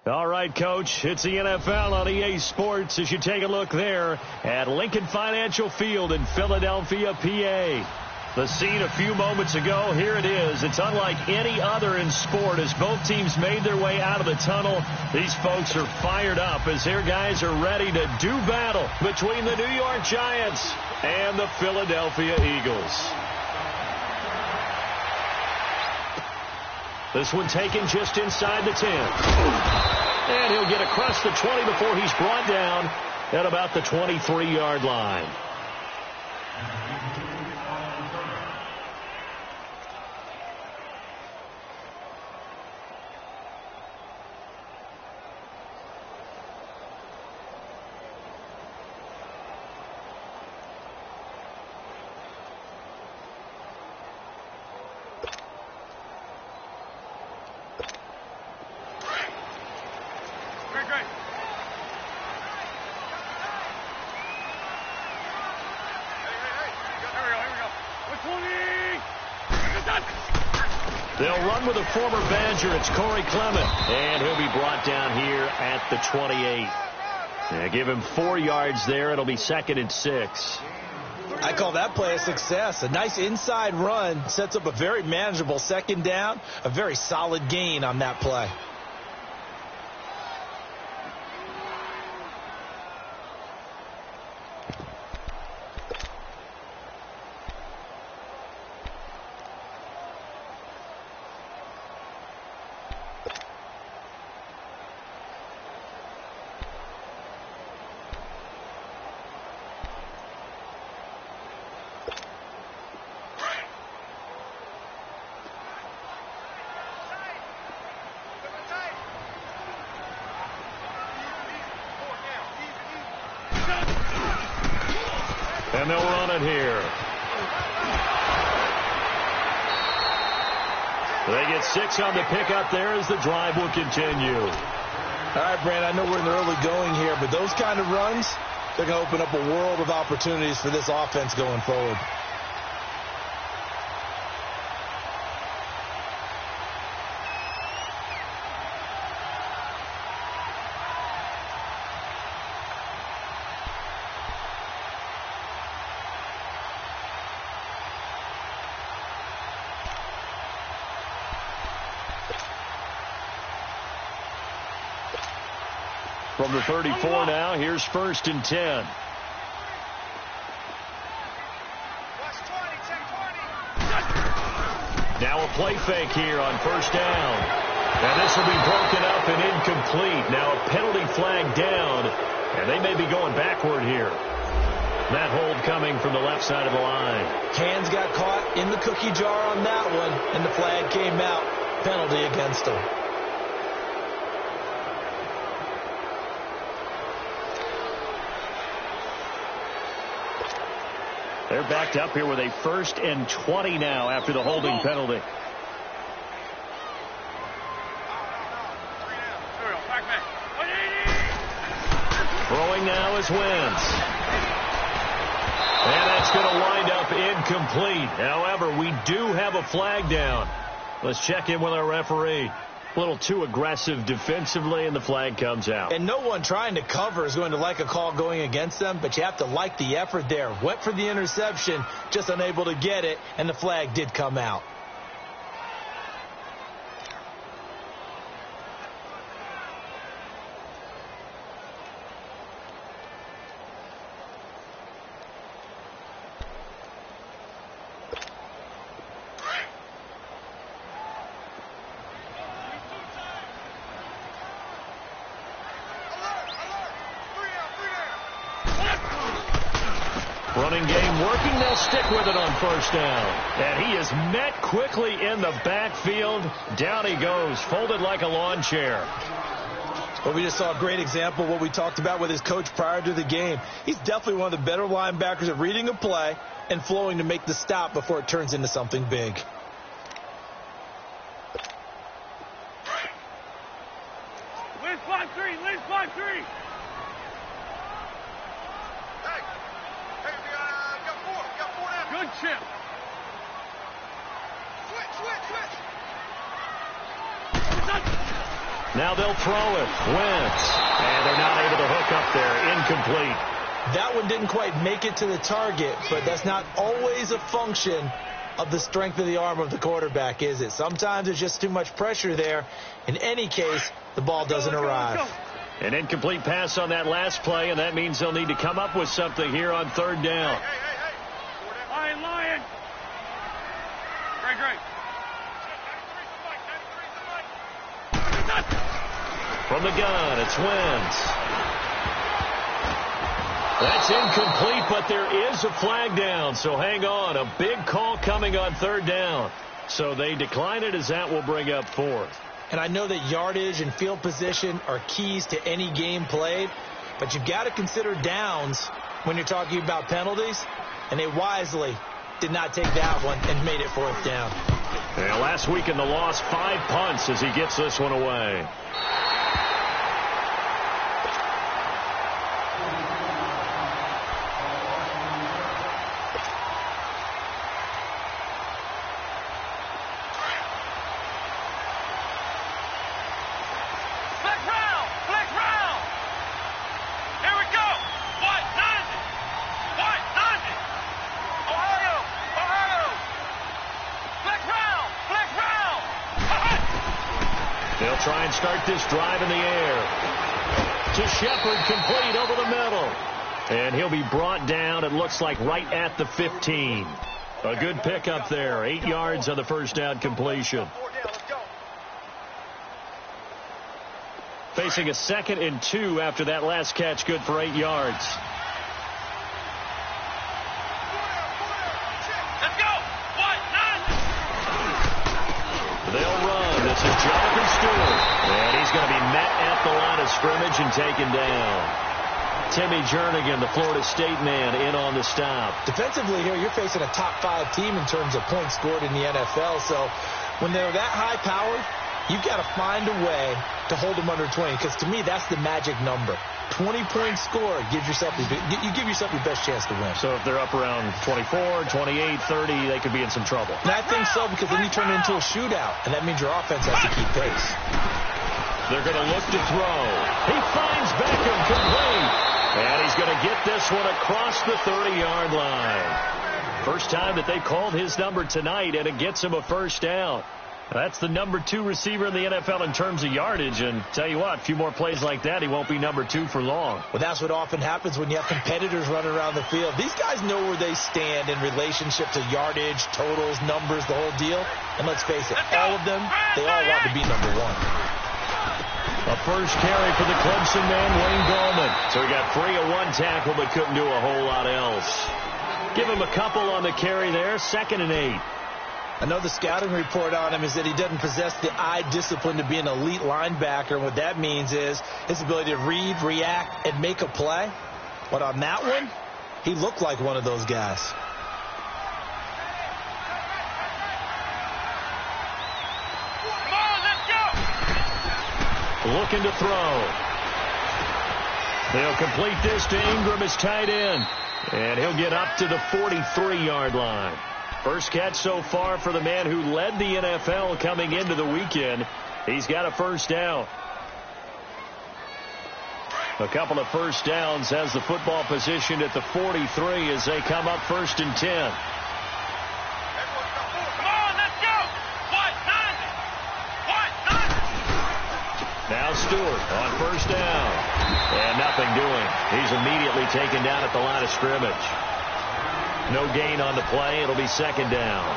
All right, Coach, it's the NFL on EA Sports as you take a look there at Lincoln Financial Field in Philadelphia, PA. The scene a few moments ago, here it is. It's unlike any other in sport as both teams made their way out of the tunnel. These folks are fired up as their guys are ready to do battle between the New York Giants and the Philadelphia Eagles. This one taken just inside the 10. And he'll get across the 20 before he's brought down at about the 23-yard line. They'll run with a former Badger. It's Corey Clement. And he'll be brought down here at the 28. Yeah, give him 4 yards there. It'll be 2nd and 6. I call that play a success. A nice inside run sets up a very manageable 2nd down. A very solid gain on that play. And they'll run it here. They get 6 on the pickup there as the drive will continue. All right, Brand, I know we're in the early going here, but those kind of runs, they're going to open up a world of opportunities for this offense going forward. From the 34 now, here's 1st and 10. Now a play fake here on 1st down. And this will be broken up and incomplete. Now a penalty flag down, and they may be going backward here. That hold coming from the left side of the line. Hands got caught in the cookie jar on that one, and the flag came out. Penalty against him. They're backed up here with a 1st and 20 now after the holding penalty. Throwing now is Wentz. And that's going to wind up incomplete. However, we do have a flag down. Let's check in with our referee. A little too aggressive defensively, and the flag comes out. And no one trying to cover is going to like a call going against them, but you have to like the effort there. Went for the interception, just unable to get it, and the flag did come out. Running game working. They'll stick with it on 1st down. And he is met quickly in the backfield. Down he goes, folded like a lawn chair. Well, we just saw a great example of what we talked about with his coach prior to the game. He's definitely one of the better linebackers at reading a play and flowing to make the stop before it turns into something big. Liz 5-3, Liz 5-3. Good chip. Switch. Now they'll throw it. Wentz. And they're not able to hook up there. Incomplete. That one didn't quite make it to the target, but that's not always a function of the strength of the arm of the quarterback, is it? Sometimes there's just too much pressure there. In any case, the ball doesn't arrive. An incomplete pass on that last play, and that means they'll need to come up with something here on third down. Lion. Great. From the gun, it's Wentz. That's incomplete, but there is a flag down, so hang on. A big call coming on third down. So they decline it as that will bring up fourth. And I know that yardage and field position are keys to any game played, but you've got to consider downs when you're talking about penalties, and they wisely did not take that one and made it fourth down. Yeah, last week in the loss, 5 punts as he gets this one away. They'll try and start this drive in the air. To Shepard, complete over the middle. And he'll be brought down, it looks like, right at the 15. A good pickup there. 8 yards on the first down completion. Facing a 2nd and 2 after that last catch, good for 8 yards. They'll run. This is Jonathan Stewart. And he's going to be met at the line of scrimmage and taken down. Timmy Jernigan, the Florida State man, in on the stop. Defensively here, you're facing a top 5 team in terms of points scored in the NFL. So when they're that high-powered, you've got to find a way to hold them under 20. Because to me, that's the magic number. 20-point score gives yourself you give yourself your best chance to win. So if they're up around 24, 28, 30, they could be in some trouble. And I think so, because then you turn it into a shootout, and that means your offense has to keep pace. They're going to look to throw. He finds Beckham complete. And he's going to get this one across the 30-yard line. First time that they called his number tonight, and it gets him a first down. That's the number 2 receiver in the NFL in terms of yardage. And tell you what, a few more plays like that, he won't be number 2 for long. Well, that's what often happens when you have competitors running around the field. These guys know where they stand in relationship to yardage, totals, numbers, the whole deal. And let's face it, all of them, they all want to be number 1. A first carry for the Clemson man, Wayne Gallman. So he got free of 1 tackle, but couldn't do a whole lot else. Give him a couple on the carry there, 2nd and 8. I know the scouting report on him is that he doesn't possess the eye discipline to be an elite linebacker. And what that means is his ability to read, react, and make a play. But on that one, he looked like one of those guys. Come on, let's go. Looking to throw. They'll complete this to Ingram as tight end. And he'll get up to the 43-yard line. First catch so far for the man who led the NFL coming into the weekend. He's got a first down. A couple of first downs has the football position at the 43 as they come up 1st and 10. Come on, let's go. What? None. Now Stewart on first down. And nothing doing. He's immediately taken down at the line of scrimmage. No gain on the play. It'll be 2nd down.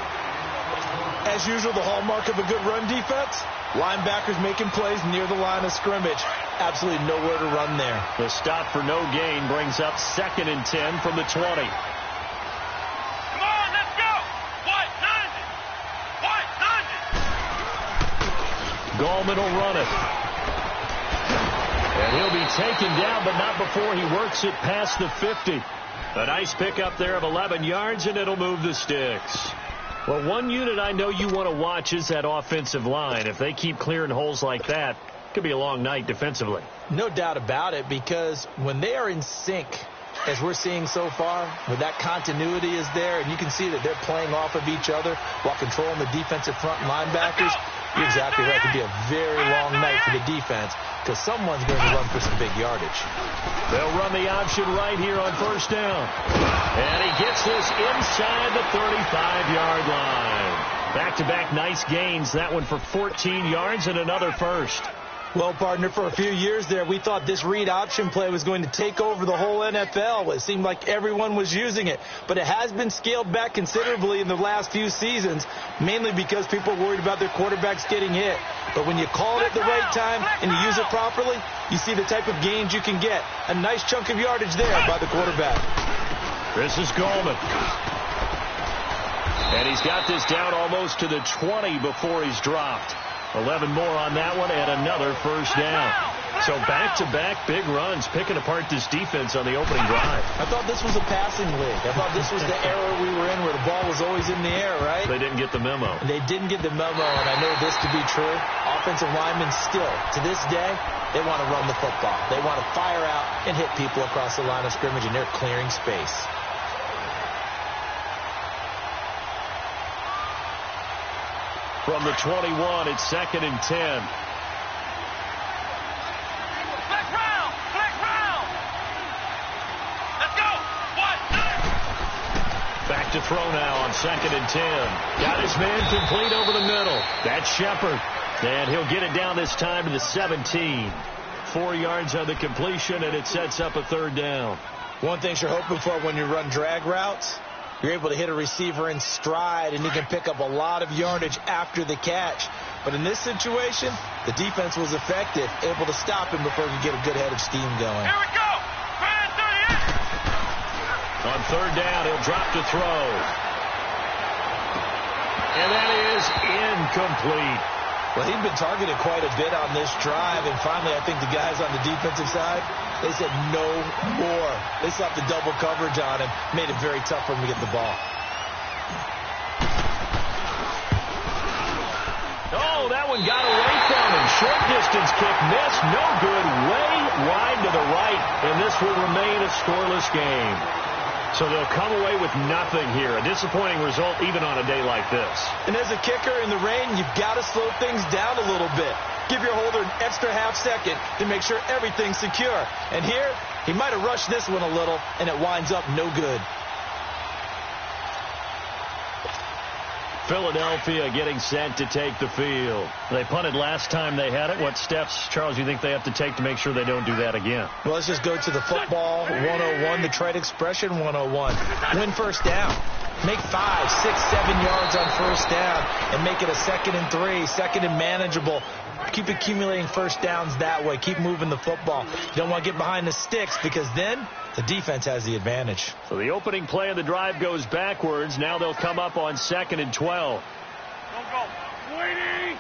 As usual, the hallmark of a good run defense, linebackers making plays near the line of scrimmage. Absolutely nowhere to run there. The stop for no gain brings up 2nd and 10 from the 20. Come on, let's go. What? None. Gallman will run it. And he'll be taken down, but not before he works it past the 50. A nice pickup there of 11 yards, and it'll move the sticks. Well, one unit I know you want to watch is that offensive line. If they keep clearing holes like that, it could be a long night defensively. No doubt about it, because when they are in sync, as we're seeing so far, when that continuity is there, and you can see that they're playing off of each other while controlling the defensive front linebackers, You're exactly right. It could be a very long night for the defense because someone's going to run for some big yardage. They'll run the option right here on first down. And he gets this inside the 35-yard line. Back-to-back nice gains. That one for 14 yards and another first. Well, partner, for a few years there, we thought this read option play was going to take over the whole NFL. It seemed like everyone was using it. But it has been scaled back considerably in the last few seasons, mainly because people are worried about their quarterbacks getting hit. But when you call it at the right time and you use it properly, you see the type of gains you can get. A nice chunk of yardage there by the quarterback. This is Goldman. And he's got this down almost to the 20 before he's dropped. 11 more on that one and another first down. So back-to-back big runs, picking apart this defense on the opening drive. I thought this was a passing league. I thought this was the era we were in where the ball was always in the air, right? They didn't get the memo. They didn't get the memo, and I know this to be true. Offensive linemen still, to this day, they want to run the football. They want to fire out and hit people across the line of scrimmage, and they're clearing space. From the 21, it's 2nd and 10. Black round! Black round! Let's go! What? Back to throw now on 2nd and 10. Got his man complete over the middle. That's Shepard. And he'll get it down this time to the 17. 4 yards on the completion, and it sets up a third down. One thing you're hoping for when you run drag routes, you're able to hit a receiver in stride, and you can pick up a lot of yardage after the catch. But in this situation, the defense was effective, able to stop him before he could get a good head of steam going. Here we go! Grand 38! On third down, he'll drop to throw. And that is incomplete. Well, he'd been targeted quite a bit on this drive, and finally I think the guys on the defensive side, they said no more. They slapped the double coverage on him, made it very tough for him to get the ball. Oh, that one got away from him. Short distance kick missed. No good. Way wide to the right, and this will remain a scoreless game. So they'll come away with nothing here. A disappointing result even on a day like this. And as a kicker in the rain, you've got to slow things down a little bit. Give your holder an extra half second to make sure everything's secure. And here, he might have rushed this one a little, and it winds up no good. Philadelphia getting set to take the field. They punted last time they had it. What steps, Charles, you think they have to take to make sure they don't do that again? Well, let's just go to the football 101, the trade expression 101. Win first down. Make 5, 6, 7 yards on first down and make it a 2nd and 3, 2nd and manageable. Keep accumulating first downs that way. Keep moving the football. You don't want to get behind the sticks because then the defense has the advantage. So the opening play of the drive goes backwards. Now they'll come up on 2nd and 12. Don't go. Waiting!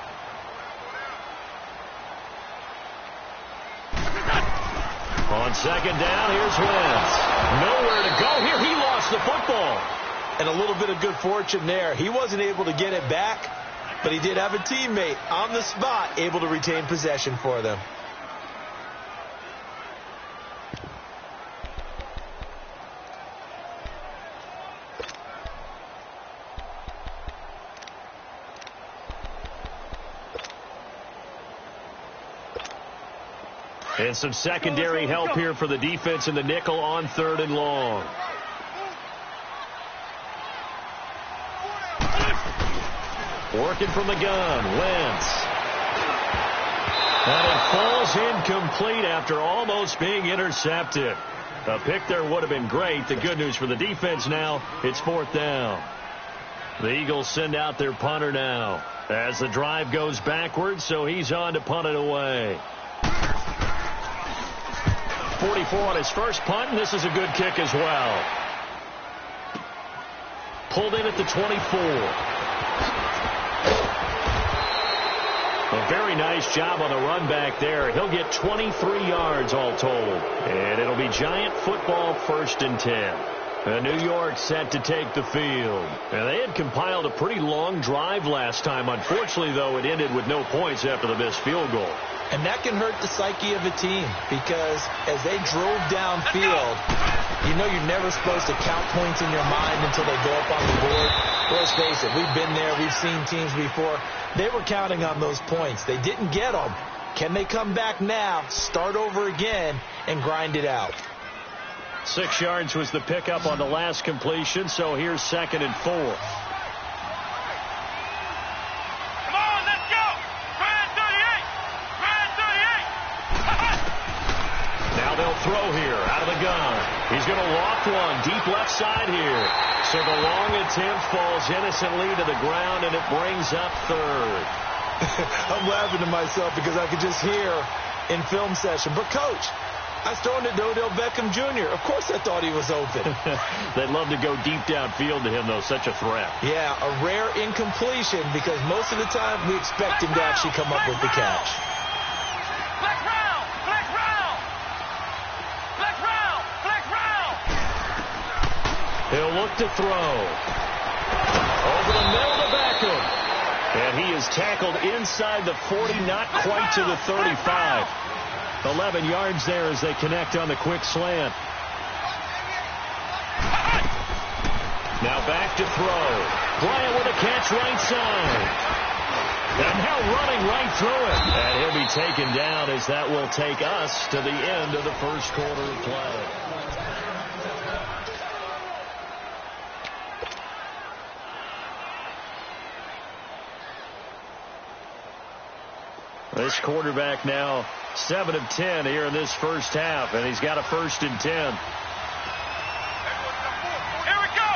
On 2nd down, here's Wentz. Nowhere to go here. He lost the football. And a little bit of good fortune there. He wasn't able to get it back, but he did have a teammate on the spot able to retain possession for them. And some secondary help here for the defense in the nickel on 3rd and long. Working from the gun, Wentz. And it falls incomplete after almost being intercepted. A pick there would have been great. The good news for the defense now, it's 4th down. The Eagles send out their punter now as the drive goes backwards, so he's on to punt it away. 44 on his first punt, and this is a good kick as well. Pulled in at the 24. A very nice job on the run back there. He'll get 23 yards all told. And it'll be Giant football 1st and 10. New York set to take the field. And they had compiled a pretty long drive last time. Unfortunately, though, it ended with no points after the missed field goal. And that can hurt the psyche of a team because as they drove downfield, you know you're never supposed to count points in your mind until they go up on the board. Well, let's face it, we've been there. We've seen teams before. They were counting on those points. They didn't get them. Can they come back now, start over again, and grind it out? 6 yards was the pickup on the last completion, so here's 2nd and 4. Come on, let's go! Ryan 38! Ryan 38! Now they'll throw here out of the gun. He's going to loft one deep left side here. So the long attempt falls innocently to the ground, and it brings up 3rd. I'm laughing to myself because I could just hear in film session, but Coach, I was throwing it to Odell Beckham Jr. Of course I thought he was open. They'd love to go deep downfield to him, though. Such a threat. Yeah, a rare incompletion because most of the time we expect him to actually come up with the catch. Black round! Black round! Black round! Black round! He'll look to throw. Over the middle to Beckham. And he is tackled inside the 40, not quite to the 35. 11 yards there as they connect on the quick slant. Now back to throw. Bryant with a catch right side. And now running right through it. And he'll be taken down as that will take us to the end of the first quarter of play. This quarterback now 7 of 10 here in this first half, and he's got a 1st and 10. Here we go!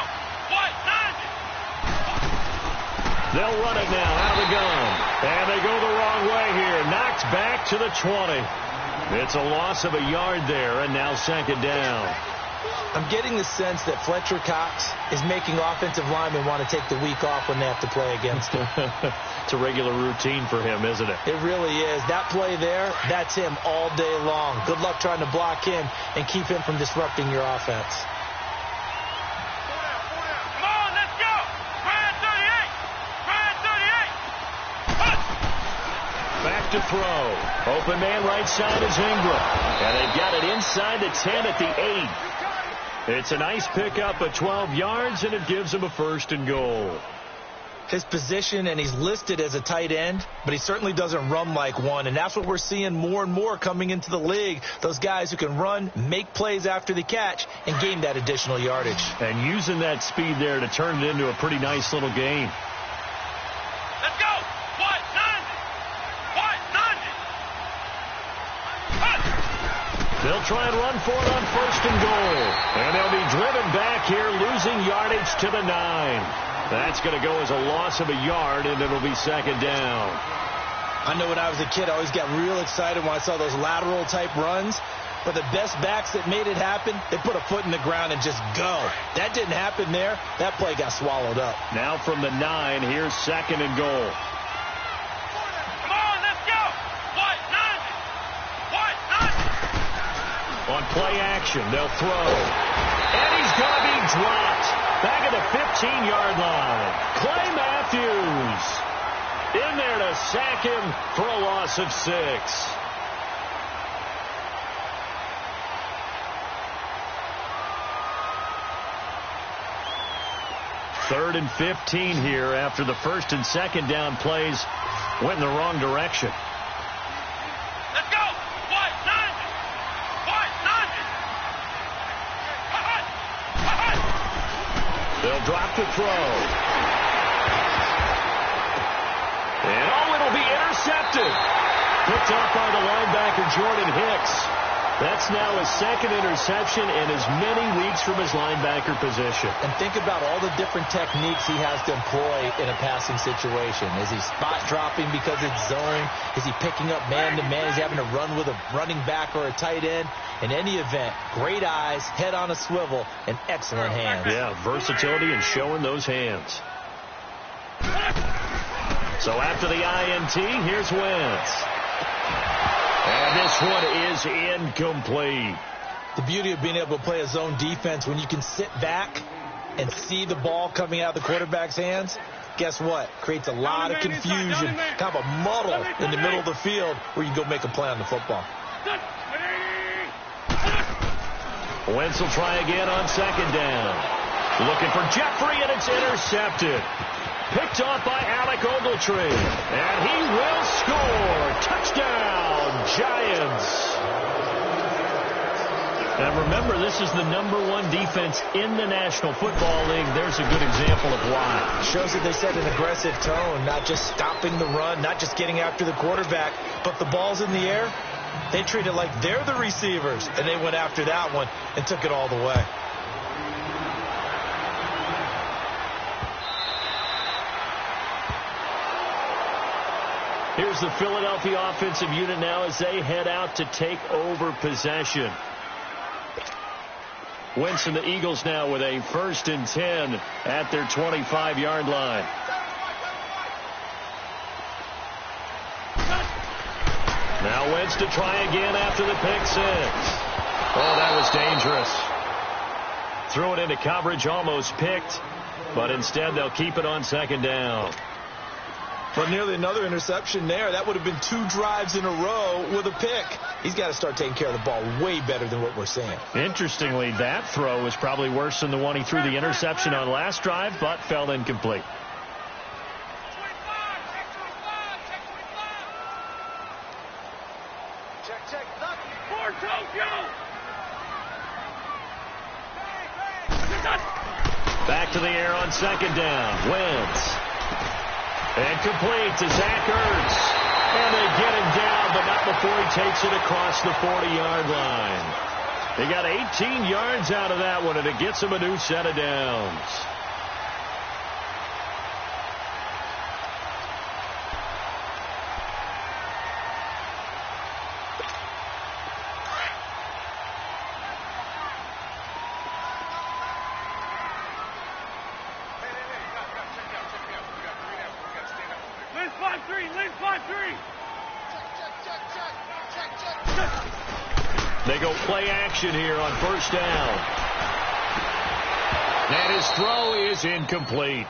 What? 90! They'll run it now out of the gun, and they go the wrong way here. Knocked back to the 20. It's a loss of a yard there, and now 2nd down. I'm getting the sense that Fletcher Cox is making offensive linemen want to take the week off when they have to play against him. It's a regular routine for him, isn't it? It really is. That play there, that's him all day long. Good luck trying to block him and keep him from disrupting your offense. Come on, let's go! Ryan 38! Ryan 38! Back to throw. Open man right side is Ingram. And they've got it inside the 10 at the 8. It's a nice pickup of 12 yards, and it gives him a 1st and goal. His position, and he's listed as a tight end, but he certainly doesn't run like one, and that's what we're seeing more and more coming into the league. Those guys who can run, make plays after the catch, and gain that additional yardage. And using that speed there to turn it into a pretty nice little game. Let's go! What? 90! What? 90! They'll try and run for it on 1st and goal. And they'll be driven back here, losing yardage to the 9. That's going to go as a loss of a yard, and it'll be 2nd down. I know when I was a kid, I always got real excited when I saw those lateral-type runs. But the best backs that made it happen, they put a foot in the ground and just go. That didn't happen there. That play got swallowed up. Now from the 9, here's 2nd and goal. Come on, let's go! What? 90! What? 90! On play action, they'll throw. And he's going to be dropped. Back at the 15-yard line. Clay Matthews in there to sack him for a loss of 6. Third and 15 here after the 1st and 2nd down plays went in the wrong direction. Let's go! What? 90! What? 90! They'll drop the throw. And it'll be intercepted. Picked up by the linebacker Jordan Hicks. That's now his 2nd interception in as many weeks from his linebacker position. And think about all the different techniques he has to employ in a passing situation. Is he spot dropping because it's zone? Is he picking up man-to-man? Is he having to run with a running back or a tight end? In any event, great eyes, head on a swivel, and excellent hands. Yeah, versatility and showing those hands. So after the INT, here's Wentz. And this one is incomplete. The beauty of being able to play a zone defense when you can sit back and see the ball coming out of the quarterback's hands, guess what? Creates a lot of confusion, kind of a muddle in the middle of the field where you can go make a play on the football. Wentz will try again on 2nd down. Looking for Jeffrey, and it's intercepted. Picked off by Alec Ogletree. And he will score. Touchdown, Giants. And remember, this is the #1 defense in the National Football League. There's a good example of why. Shows that they set an aggressive tone, not just stopping the run, not just getting after the quarterback, but the ball's in the air. They treat it like they're the receivers, and they went after that one and took it all the way. Here's the Philadelphia offensive unit now as they head out to take over possession. Wentz and the Eagles now with a 1st and 10 at their 25-yard line. Now Wentz to try again after the pick 6. Oh, that was dangerous. Threw it into coverage, almost picked, but instead they'll keep it on 2nd down. But nearly another interception there. That would have been 2 drives in a row with a pick. He's got to start taking care of the ball way better than what we're seeing. Interestingly, that throw was probably worse than the one he threw the interception on last drive, but fell incomplete. Check. For Tokyo. Back to the air on 2nd down. Wentz. And complete to Zach Ertz. And they get him down, but not before he takes it across the 40-yard line. They got 18 yards out of that one, and it gets him a new set of downs. They go play action here on 1st down. And his throw is incomplete.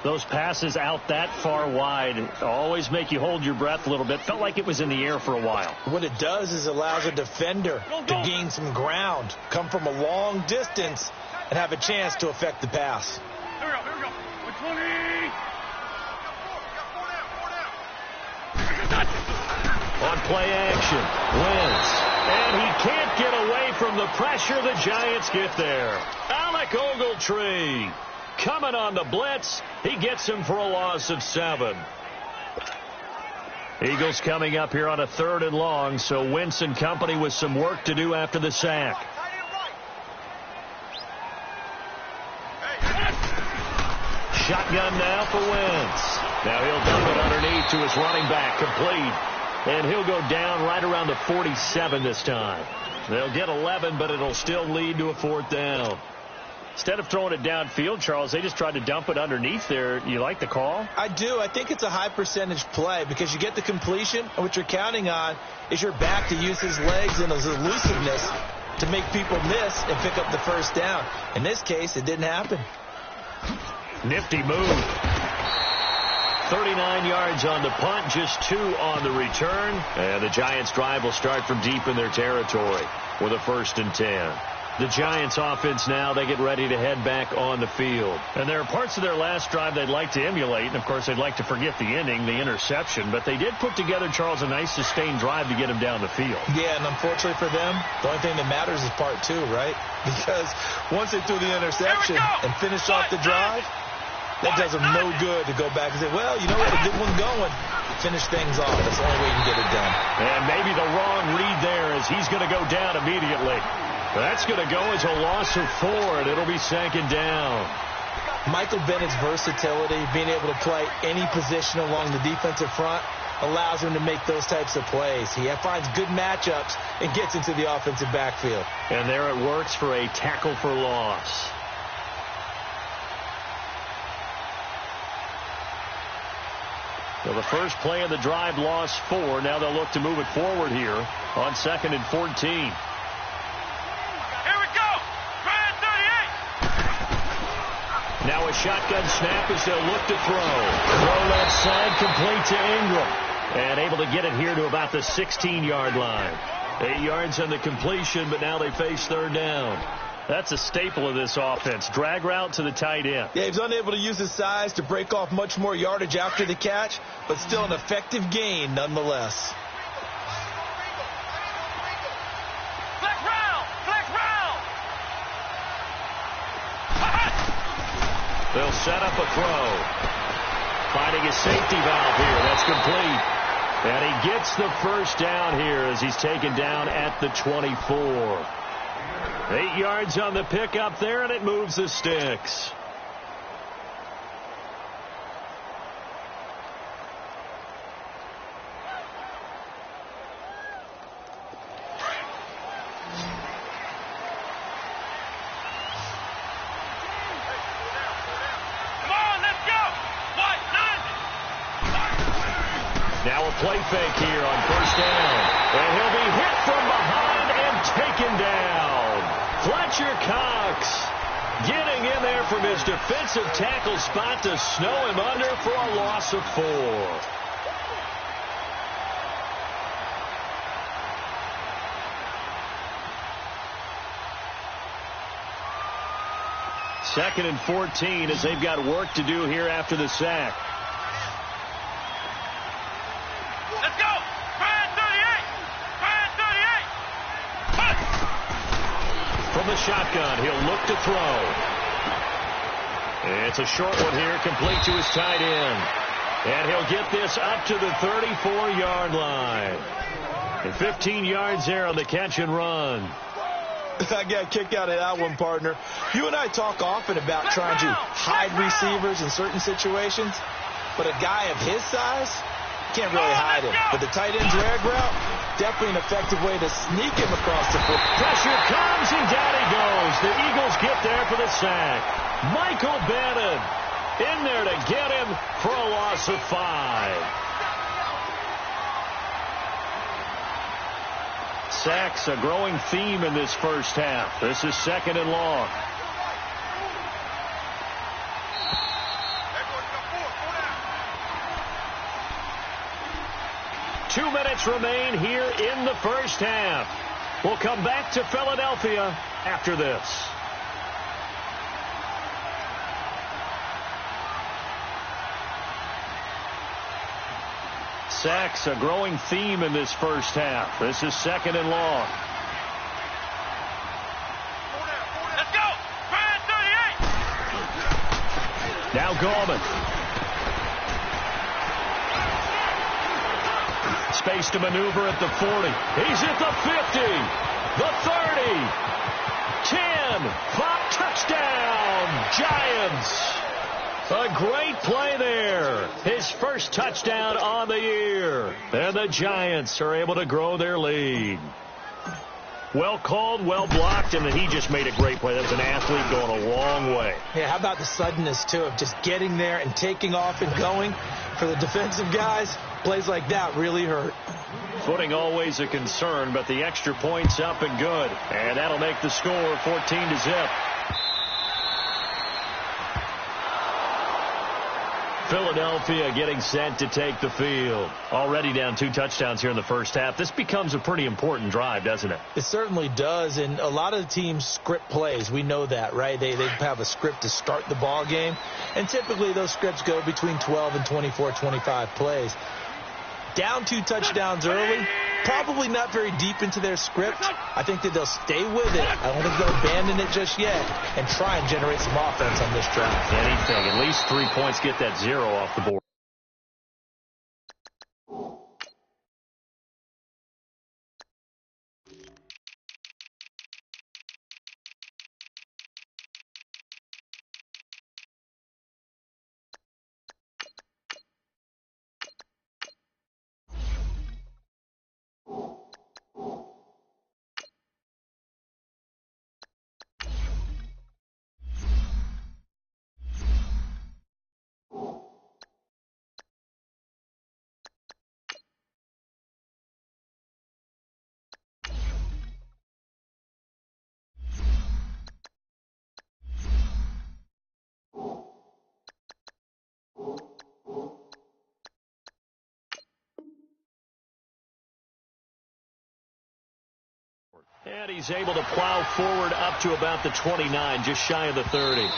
Those passes out that far wide always make you hold your breath a little bit. Felt like it was in the air for a while. What it does is allows a defender to gain some ground, come from a long distance, and have a chance to affect the pass. Here we go. 120. On play action, Wentz. And he can't get away from the pressure. The Giants get there. Alec Ogletree coming on the blitz. He gets him for a loss of 7. Eagles coming up here on a 3rd and long, so Wentz and company with some work to do after the sack. Shotgun now for Wentz. Now he'll dump it underneath to his running back, complete. And he'll go down right around the 47 this time. They'll get 11, but it'll still lead to a 4th down. Instead of throwing it downfield, Charles, they just tried to dump it underneath there. You like the call? I do. I think it's a high percentage play because you get the completion, and what you're counting on is your back to use his legs and his elusiveness to make people miss and pick up the 1st down. In this case, it didn't happen. Nifty move. 39 yards on the punt, just 2 on the return. And the Giants' drive will start from deep in their territory with a 1st and 10. The Giants' offense now, they get ready to head back on the field. And there are parts of their last drive they'd like to emulate. And, of course, they'd like to forget the ending, the interception. But they did put together, Charles, a nice sustained drive to get him down the field. Yeah, and unfortunately for them, the only thing that matters is part 2, right? Because once they threw the interception and finished off the drive, that does them no good to go back and say, well, you know what, a good one going. Finish things off. That's the only way you can get it done. And maybe the wrong read there as he's going to go down immediately. That's going to go as a loss of 4, and it'll be 2nd down. Michael Bennett's versatility, being able to play any position along the defensive front, allows him to make those types of plays. He finds good matchups and gets into the offensive backfield. And there it works for a tackle for loss. So the first play of the drive lost 4. Now they'll look to move it forward here on 2nd and 14. Now a shotgun snap as they'll look to throw. Throw left side, complete to Ingram. And able to get it here to about the 16-yard line. 8 yards on the completion, but now they face 3rd down. That's a staple of this offense. Drag route to the tight end. Yeah, he's unable to use his size to break off much more yardage after the catch, but still an effective gain nonetheless. Flex round! Flex round! They'll set up a throw. Finding a safety valve here. That's complete. And he gets the first down here as he's taken down at the 24. 8 yards on the pickup there, and it moves the sticks. Now a play fake here on first down. And he'll be hit from behind and taken down. Fletcher Cox getting in there from his defensive tackle spot to snow him under for a loss of 4. Second and 14 as they've got work to do here after the sack. Let's go! Brad 38! Brad 38! From the shotgun, he'll look to throw. It's a short one here, complete to his tight end. And he'll get this up to the 34-yard line. And 15 yards there on the catch and run. I got a kick out of that one, partner. You and I talk often about trying to hide receivers in certain situations, but a guy of his size can't really hide him. But the tight end drag route, definitely an effective way to sneak him across the field. Pressure comes, and down he goes. The Eagles get there for the sack. Michael Bannon in there to get him for a loss of 5. Sacks a growing theme in this first half. This is second and long. Two minutes remain here in the first half. We'll come back to Philadelphia after this. Sacks a growing theme in this first half. This is second and long. Let's go! Brad 38! Now Gallman. Space to maneuver at the 40. He's at the 50. The 30. 10. 5. Touchdown. Giants. A great play there. His first touchdown on the year. And the Giants are able to grow their lead. Well called, well blocked, and he just made a great play. That's an athlete going a long way. Yeah, how about the suddenness, too, of just getting there and taking off and going? For the defensive guys, plays like that really hurt. Footing always a concern, but the extra point's up and good. And that'll make the score 14-0. Philadelphia getting set to take the field. Already down 2 touchdowns here in the first half. This becomes a pretty important drive, doesn't it? It certainly does, and a lot of the teams script plays. We know that, right? They have a script to start the ball game, and typically those scripts go between 12 and 24, 25 plays. Down 2 touchdowns early, probably not very deep into their script. I think that they'll stay with it. I don't think they'll abandon it just yet and try and generate some offense on this drive. Anything. At least 3 points, get that 0 off the board. And he's able to plow forward up to about the 29, just shy of the 30.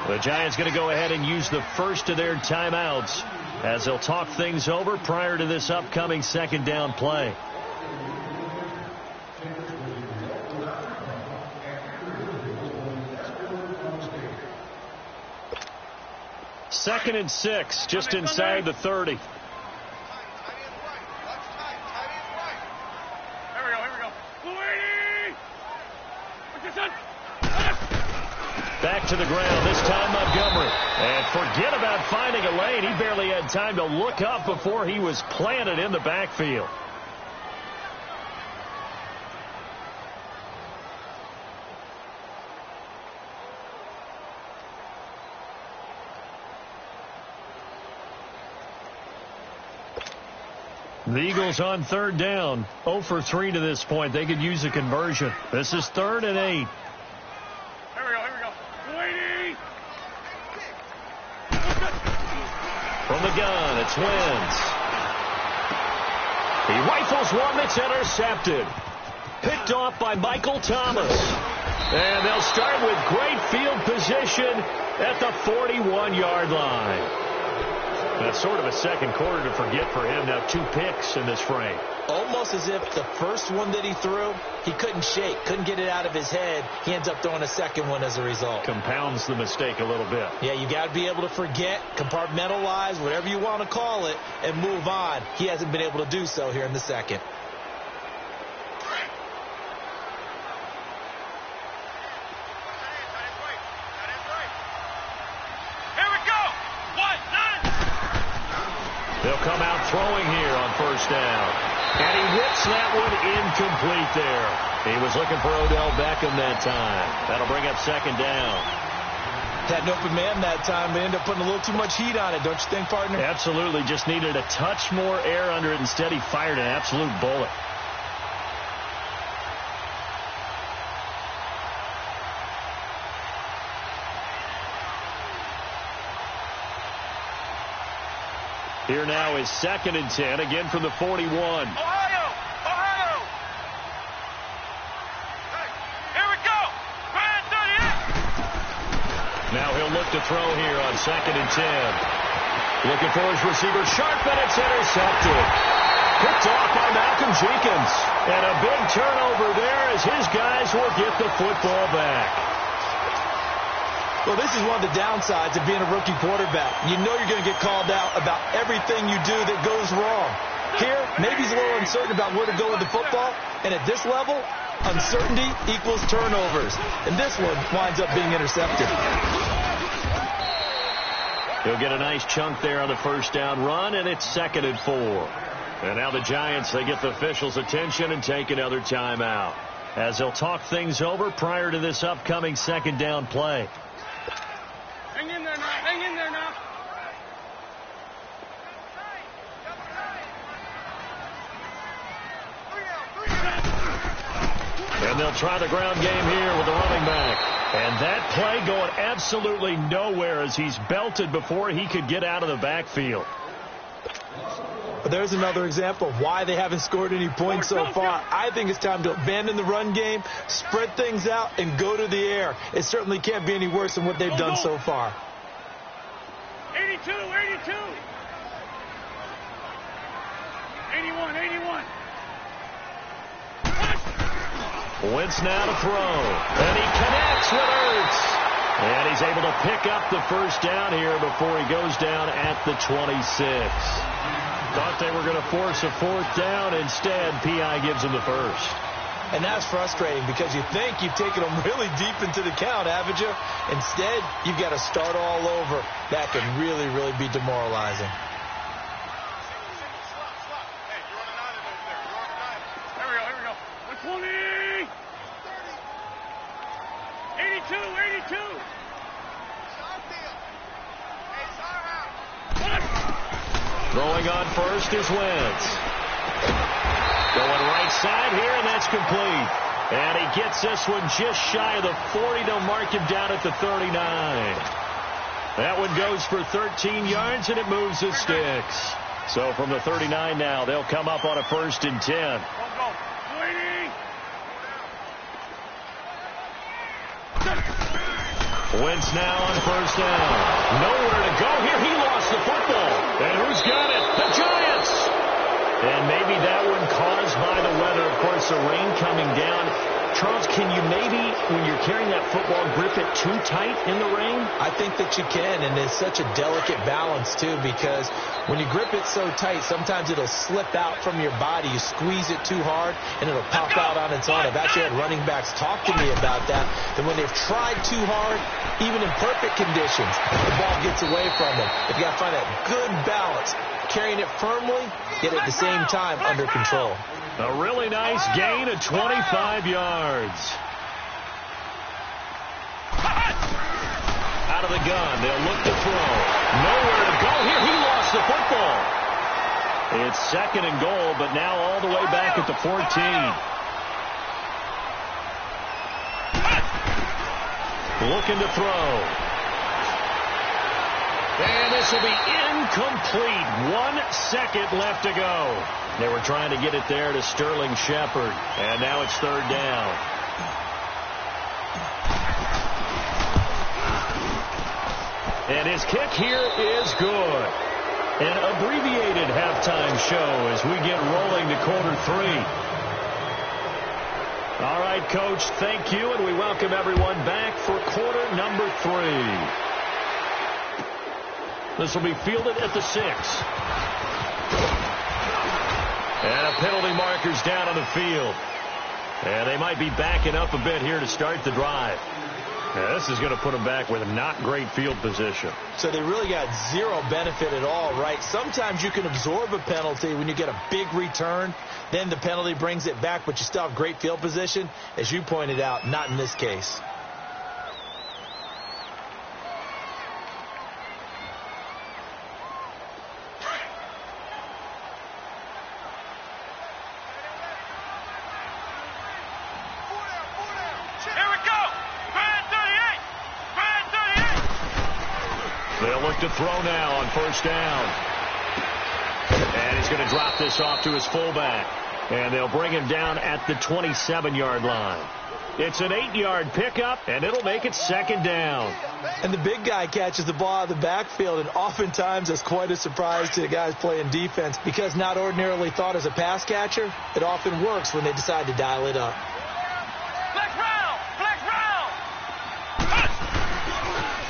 The Giants going to go ahead and use the first of their timeouts as they'll talk things over prior to this upcoming second down play. Second and 6, just inside the 30. Here we go. Louie! What's this on? Back to the ground, this time Montgomery. And forget about finding a lane. He barely had time to look up before he was planted in the backfield. The Eagles on third down, 0 for 3 to this point. They could use a conversion. This is 3rd and 8. Here we go. Louie! From the gun, it's Wentz. He rifles one that's intercepted. Picked off by Michael Thomas. And they'll start with great field position at the 41-yard line. That's sort of a second quarter to forget for him. Now 2 picks in this frame. Almost as if the first one that he threw, he couldn't shake, couldn't get it out of his head. He ends up throwing a second one as a result. Compounds the mistake a little bit. Yeah, you got to be able to forget, compartmentalize, whatever you want to call it, and move on. He hasn't been able to do so here in the second. They'll come out throwing here on first down. And he whips that one incomplete there. He was looking for Odell Beckham that time. That'll bring up second down. Had an open man that time, but ended up putting a little too much heat on it, don't you think, partner? Absolutely. Just needed a touch more air under it. Instead, he fired an absolute bullet. Here now is 2nd and 10, again from the 41. Ohio! Hey, here we go! Ryan 38! Now he'll look to throw here on 2nd and 10. Looking for his receiver, Sharp, and it's intercepted. Picked off by Malcolm Jenkins. And a big turnover there as his guys will get the football back. Well, this is one of the downsides of being a rookie quarterback. You know you're going to get called out about everything you do that goes wrong. Here, maybe he's a little uncertain about where to go with the football. And at this level, uncertainty equals turnovers. And this one winds up being intercepted. He'll get a nice chunk there on the first down run, and it's 2nd and 4. And now the Giants, they get the officials' attention and take another timeout as they'll talk things over prior to this upcoming second down play. Hang in there now. And they'll try the ground game here with the running back. And that play going absolutely nowhere as he's belted before he could get out of the backfield. There's another example of why they haven't scored any points so far. I think it's time to abandon the run game, spread things out, and go to the air. It certainly can't be any worse than what they've done so far. 82. 81. Wentz now to throw. And he connects with Ertz. And he's able to pick up the first down here before he goes down at the 26. Thought they were going to force a 4th down. Instead, P.I. gives him the first. And that's frustrating because you think you've taken them really deep into the count, haven't you? Instead, you've got to start all over. That can really, really be demoralizing. Hey, you're running out of there. Here we go. 120! 82. Throwing on first is Wentz. Going right side here, and that's complete. And he gets this one just shy of the 40. They'll mark him down at the 39. That one goes for 13 yards, and it moves the sticks. So from the 39 now, they'll come up on a 1st and 10. Go. Wentz now on first down. Nowhere to go here. He lost the football. And who's got it? The Giants. And maybe that one caused by the weather. Of course, the rain coming down. Charles, can you maybe, when you're carrying that football, grip it too tight in the rain? I think that you can, and it's such a delicate balance, too, because when you grip it so tight, sometimes it'll slip out from your body. You squeeze it too hard, and it'll pop out on its own. I've actually had running backs talk to me about that when they've tried too hard, even in perfect conditions, the ball gets away from them. You've got to find that good balance, carrying it firmly, yet at the same time under control. A really nice gain of 25 yards. Out of the gun. They'll look to throw. Nowhere to go here. He lost the football. It's second and goal, but now all the way back at the 14. Looking to throw. And this will be incomplete. 1 second left to go. They were trying to get it there to Sterling Shepard. And now it's third down. And his kick here is good. An abbreviated halftime show as we get rolling to quarter 3. All right, Coach, thank you, and we welcome everyone back for quarter number 3. This will be fielded at the 6. And a penalty marker's down on the field. And they might be backing up a bit here to start the drive. Now, this is going to put them back with not great field position. So they really got zero benefit at all, right? Sometimes you can absorb a penalty when you get a big return. Then the penalty brings it back, but you still have great field position. As you pointed out, not in this case. To throw now on first down. And he's going to drop this off to his fullback. And they'll bring him down at the 27-yard line. It's an 8-yard pickup, and it'll make it second down. And the big guy catches the ball out of the backfield, and oftentimes it's quite a surprise to the guys playing defense because not ordinarily thought as a pass catcher, it often works when they decide to dial it up. Flex round! Flex round!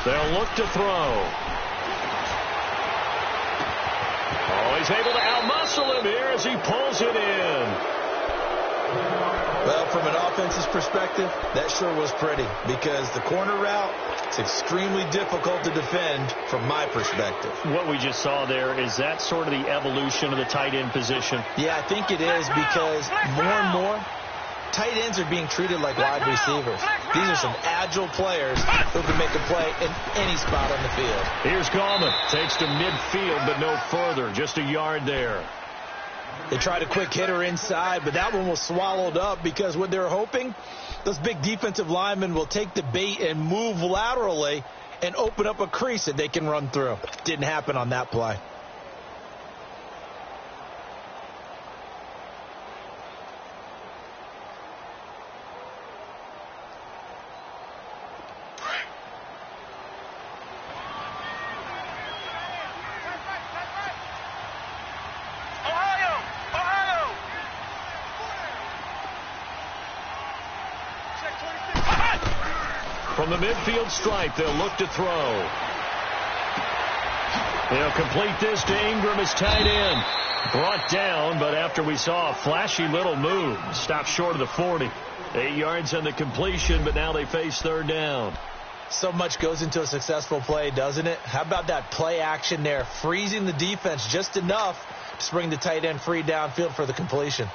They'll look to throw. Oh, he's able to outmuscle him here as he pulls it in. Well, from an offense's perspective, that sure was pretty because the corner route is extremely difficult to defend from my perspective. What we just saw there, is that sort of the evolution of the tight end position? Yeah, I think it is because more and more, tight ends are being treated like wide receivers. These are some agile players who can make a play in any spot on the field. Here's Gallman. Takes to midfield, but no further. Just a yard there. They tried a quick hitter inside, but that one was swallowed up because what they're hoping, those big defensive linemen will take the bait and move laterally and open up a crease that they can run through. Didn't happen on that play. From the midfield stripe, they'll look to throw. They'll complete this to Ingram as tight end. Brought down, but after we saw a flashy little move, stopped short of the 40. 8 yards on the completion, but now they face third down. So much goes into a successful play, doesn't it? How about that play action there, freezing the defense just enough to bring the tight end free downfield for the completion.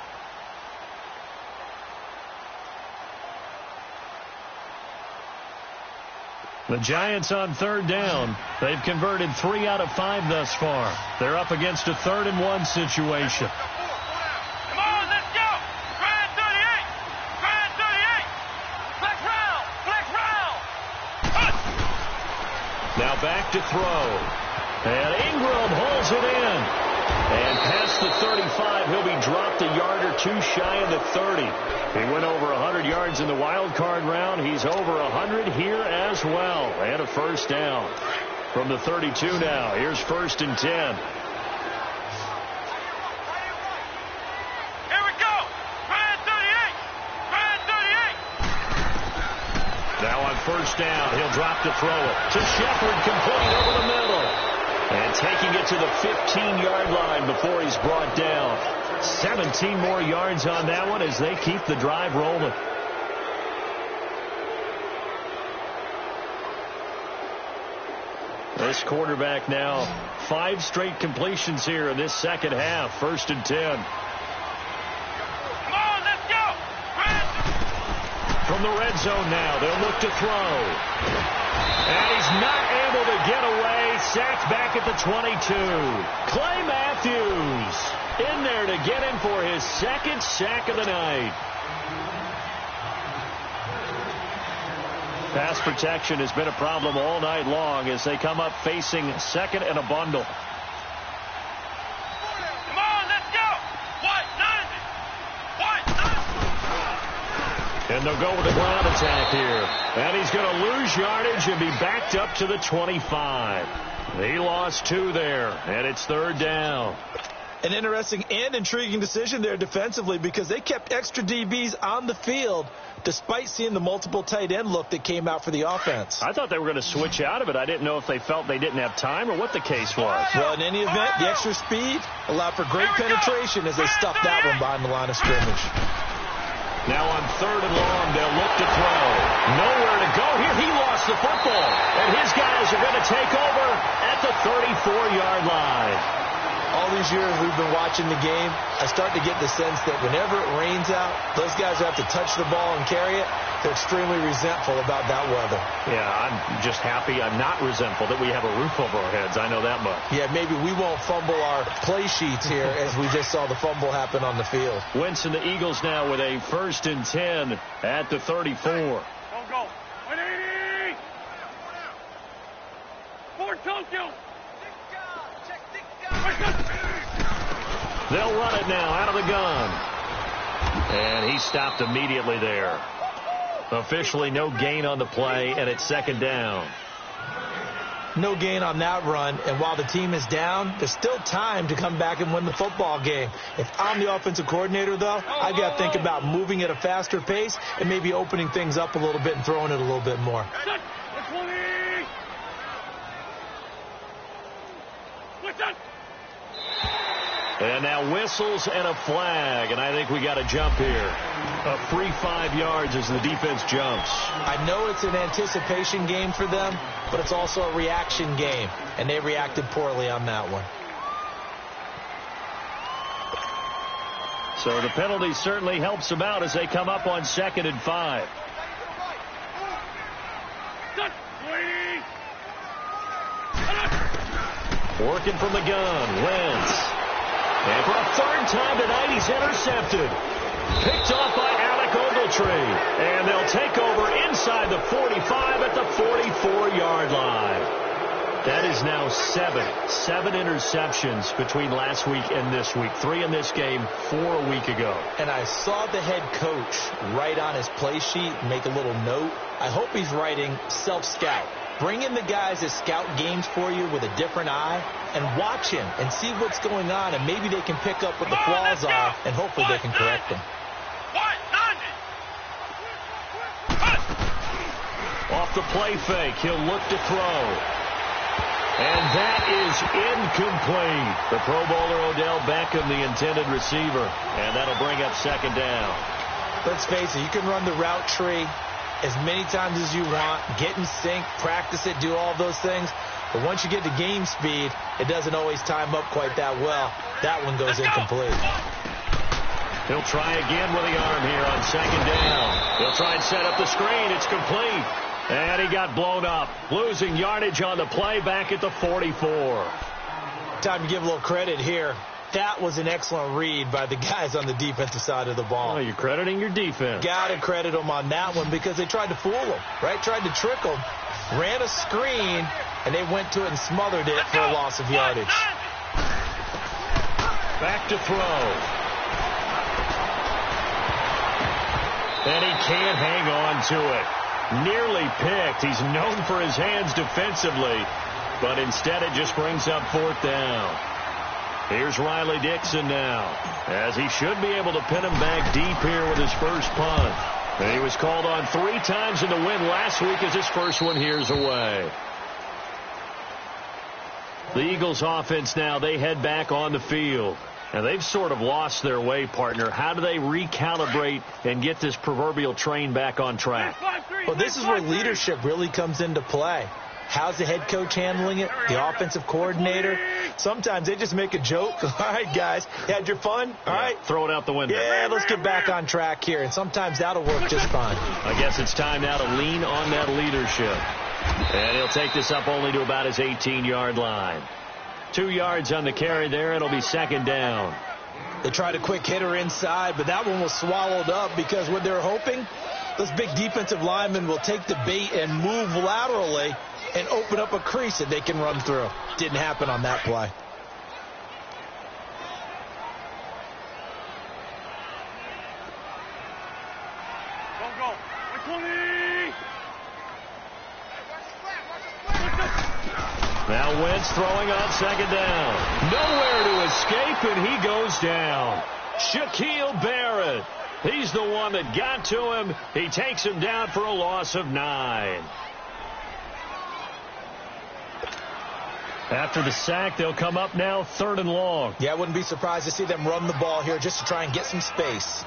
The Giants on third down. They've converted 3 out of 5 thus far. They're up against a 3rd and 1 situation. Come on, let's go! Grand 38! Grand 38! Flex round! Flex round! Now back to throw. And Ingram holds it in. And past past the 35. He'll be dropped a yard or two shy of the 30. He went over 100 yards in the wild card round. He's over 100 here as well. And a first down from the 32 now. Here's 1st and 10. Now on first down, he'll drop to throw it to Shepard, complete over the middle. And taking it to the 15-yard line before he's brought down. 17 more yards on that one as they keep the drive rolling. This quarterback now 5 straight completions here in this second half. 1st and 10. From the red zone now, they'll look to throw. And he's not able to get away. Sacked back at the 22. Clay Matthews in there to get him for his 2nd sack of the night. Pass protection has been a problem all night long as they come up facing 2nd and a bundle. And they'll go with the ground attack here. And he's going to lose yardage and be backed up to the 25. He lost 2 there, and it's 3rd down. An interesting and intriguing decision there defensively because they kept extra DBs on the field despite seeing the multiple tight end look that came out for the offense. I thought they were going to switch out of it. I didn't know if they felt they didn't have time or what the case was. Well, in any event, the extra speed allowed for great penetration as they stuffed that one behind the line of scrimmage. Now on 3rd and long, they'll look to throw. Nowhere to go here. He lost the football. And his guys are going to take over at the 34-yard line. All these years we've been watching the game, I start to get the sense that whenever it rains out, those guys who have to touch the ball and carry it, they're extremely resentful about that weather. Yeah, I'm just happy I'm not resentful that we have a roof over our heads. I know that much. Yeah, maybe we won't fumble our play sheets here as we just saw the fumble happen on the field. Wentz and the Eagles now with a 1st and 10 at the 34. Don't go. 180. Ford Tokyo. They'll run it now out of the gun. And he stopped immediately there. Officially no gain on the play, and it's 2nd down. No gain on that run, and while the team is down, there's still time to come back and win the football game. If I'm the offensive coordinator, though, I've got to think about moving at a faster pace and maybe opening things up a little bit and throwing it a little bit more. And now whistles and a flag, and I think we got a jump here. A free 5 yards as the defense jumps. I know it's an anticipation game for them, but it's also a reaction game, and they reacted poorly on that one. So the penalty certainly helps them out as they come up on 2nd and 5. Working from the gun, Wentz. And for a 3rd time tonight, he's intercepted. Picked off by Alec Ogletree. And they'll take over inside the 45 at the 44-yard line. That is now 7 interceptions between last week and this week. 3 in this game, 4 a week ago. And I saw the head coach write on his play sheet, make a little note. I hope he's writing self-scout. Bring in the guys that scout games for you with a different eye and watch him and see what's going on, and maybe they can pick up what the flaws are, and hopefully they can correct them. Off the play fake, he'll look to throw. And that is incomplete. The Pro Bowler Odell Beckham, the intended receiver, and that'll bring up 2nd down. Let's face it, you can run the route tree as many times as you want, get in sync, practice it, do all those things. But once you get to game speed, it doesn't always time up quite that well. That one goes incomplete. He'll try again with the arm here on 2nd down. He'll try and set up the screen. It's complete. And he got blown up. Losing yardage on the play back at the 44. Time to give a little credit here. That was an excellent read by the guys on the defensive side of the ball. Oh, you're crediting your defense. Got to credit them on that one because they tried to fool them, right? Tried to trick them, ran a screen, and they went to it and smothered it for a loss of yardage. Back to throw. And he can't hang on to it. Nearly picked. He's known for his hands defensively, but instead it just brings up fourth down. Here's Riley Dixon now, as he should be able to pin him back deep here with his first punt. And he was called on 3 times in the win last week as his first one here's away. The Eagles offense now, they head back on the field. And they've sort of lost their way, partner. How do they recalibrate and get this proverbial train back on track? Well, this is where leadership really comes into play. How's the head coach handling it? The offensive coordinator? Sometimes they just make a joke. All right, guys, you had your fun? All right. Throw it out the window. Yeah, let's get back on track here. And sometimes that'll work just fine. I guess it's time now to lean on that leadership. And he'll take this up only to about his 18-yard line. 2 yards on the carry there. It'll be second down. They tried a quick hitter inside, but that one was swallowed up because what they're hoping, those big defensive linemen will take the bait and move laterally and open up a crease that they can run through. Didn't happen on that play. Now Wentz throwing on second down. Nowhere to escape, and he goes down. Shaquille Barrett. He's the one that got to him. He takes him down for a loss of 9. After the sack, they'll come up now 3rd and long. Yeah, I wouldn't be surprised to see them run the ball here just to try and get some space.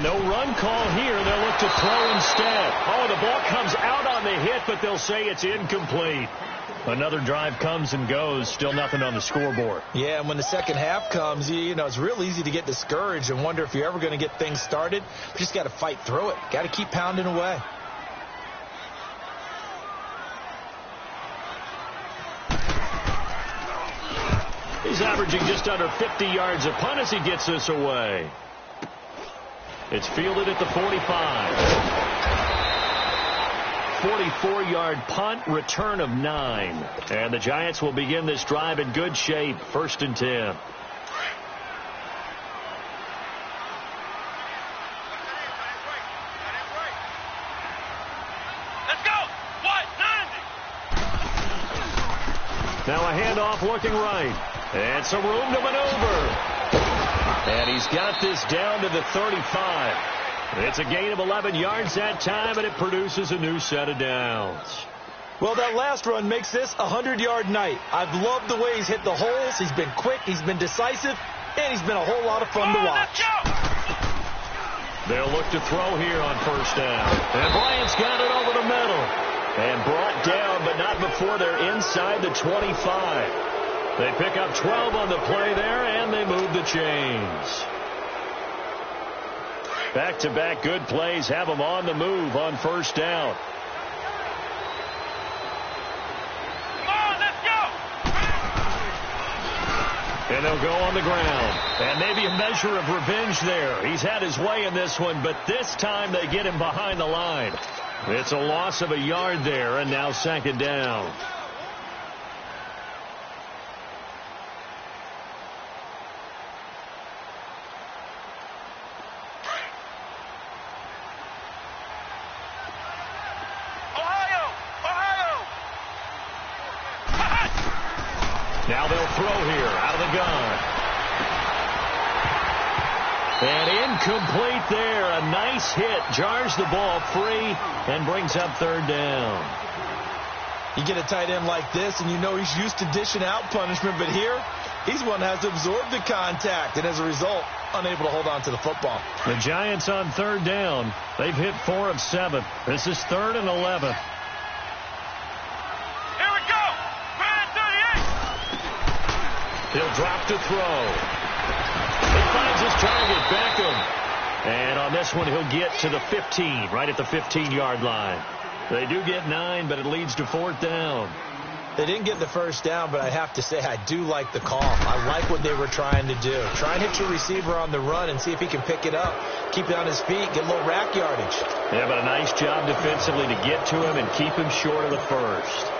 No run call here. They'll look to throw instead. Oh, the ball comes out on the hit, but they'll say it's incomplete. Another drive comes and goes. Still nothing on the scoreboard. Yeah, and when the second half comes, you know, it's real easy to get discouraged and wonder if you're ever going to get things started. You just got to fight through it. Got to keep pounding away. He's averaging just under 50 yards a punt as he gets this away. It's fielded at the 45. 44-yard punt, return of 9. And the Giants will begin this drive in good shape. 1st and 10. Let's go. What? 90. Now a handoff looking right. And some room to maneuver. And he's got this down to the 35. It's a gain of 11 yards that time, and it produces a new set of downs. Well, that last run makes this a 100-yard night. I've loved the way he's hit the holes. He's been quick, he's been decisive, and he's been a whole lot of fun to watch. They'll look to throw here on 1st down. And Bryant's got it over the middle. And brought down, but not before they're inside the 25. They pick up 12 on the play there, and they move the chains. Back-to-back good plays have them on the move on 1st down. Come on, let's go. And they'll go on the ground. And maybe a measure of revenge there. He's had his way in this one, but this time they get him behind the line. It's a loss of a yard there, and now 2nd down. Now they'll throw here out of the gun. And incomplete there. A nice hit. Jars the ball free and brings up 3rd down. You get a tight end like this, and you know he's used to dishing out punishment, but here, he's one that has to absorb the contact, and as a result, unable to hold on to the football. The Giants on 3rd down. They've hit 4 of 7. This is 3rd and 11. He'll drop to throw. He finds his target, Beckham. And on this one, he'll get to the 15, right at the 15-yard line. They do get 9, but it leads to 4th down. They didn't get the first down, but I have to say I do like the call. I like what they were trying to do. Try and hit your receiver on the run and see if he can pick it up. Keep it on his feet, get a little rack yardage. Yeah, but a nice job defensively to get to him and keep him short of the first.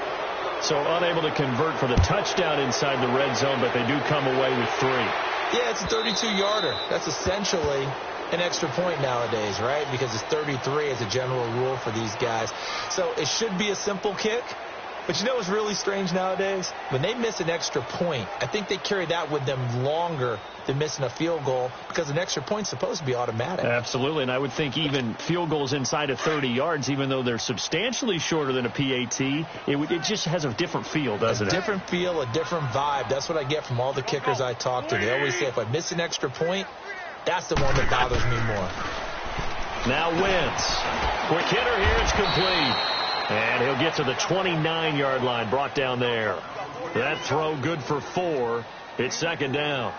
So unable to convert for the touchdown inside the red zone, but they do come away with 3. Yeah, it's a 32-yarder. That's essentially an extra point nowadays, right? Because it's 33 as a general rule for these guys. So it should be a simple kick. But you know what's really strange nowadays? When they miss an extra point, I think they carry that with them longer than missing a field goal because an extra point's supposed to be automatic. Absolutely, and I would think even field goals inside of 30 yards, even though they're substantially shorter than a PAT, it just has a different feel, doesn't it? A different feel, a different vibe. That's what I get from all the kickers I talk to. They always say if I miss an extra point, that's the one that bothers me more. Now Wentz. Quick hitter here, it's complete. And he'll get to the 29-yard line, brought down there. That throw good for 4. It's second down.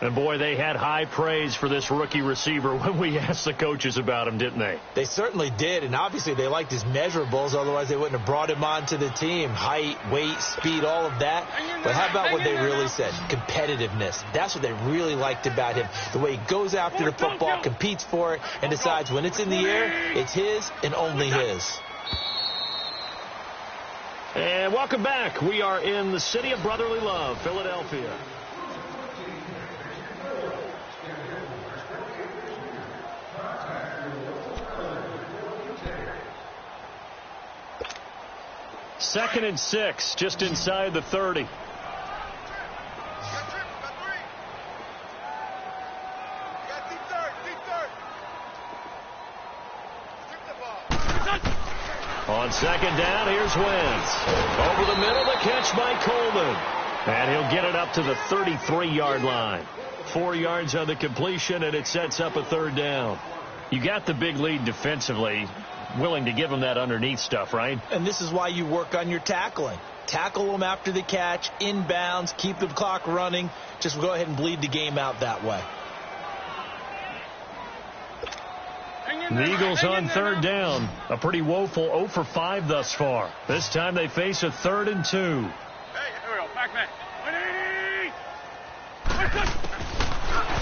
And, boy, they had high praise for this rookie receiver when we asked the coaches about him, didn't they? They certainly did, and obviously they liked his measurables. Otherwise, they wouldn't have brought him onto the team. Height, weight, speed, all of that. But how about what they really said? Competitiveness. That's what they really liked about him. The way he goes after the football, competes for it, and decides when it's in the air, it's his and only his. And welcome back. We are in the city of brotherly love, Philadelphia. Second and 6, just inside the 30. On second down, here's Wentz. Over the middle, the catch by Coleman. And he'll get it up to the 33-yard line. 4 yards on the completion, and it sets up a third down. You got the big lead defensively, willing to give them that underneath stuff, right? And this is why you work on your tackling. Tackle them after the catch, inbounds, keep the clock running. Just go ahead and bleed the game out that way. The Eagles on third down. A pretty woeful 0 for 5 thus far. This time they face a 3rd and 2. Hey, here we go. Back.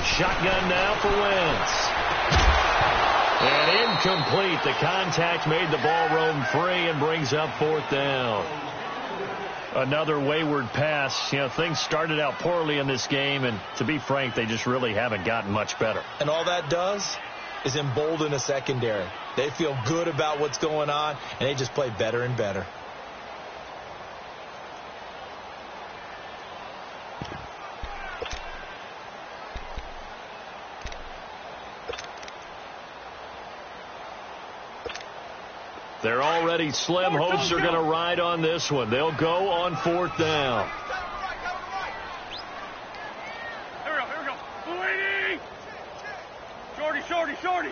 Shotgun now for Wentz. And incomplete. The contact made the ball roam free and brings up 4th down. Another wayward pass. You know, things started out poorly in this game, and to be frank, they just really haven't gotten much better. And all that does is embolden a secondary. They feel good about what's going on, and they just play better and better. They're already slim. Hopes are going to ride on this one. They'll go on 4th down. Shorty.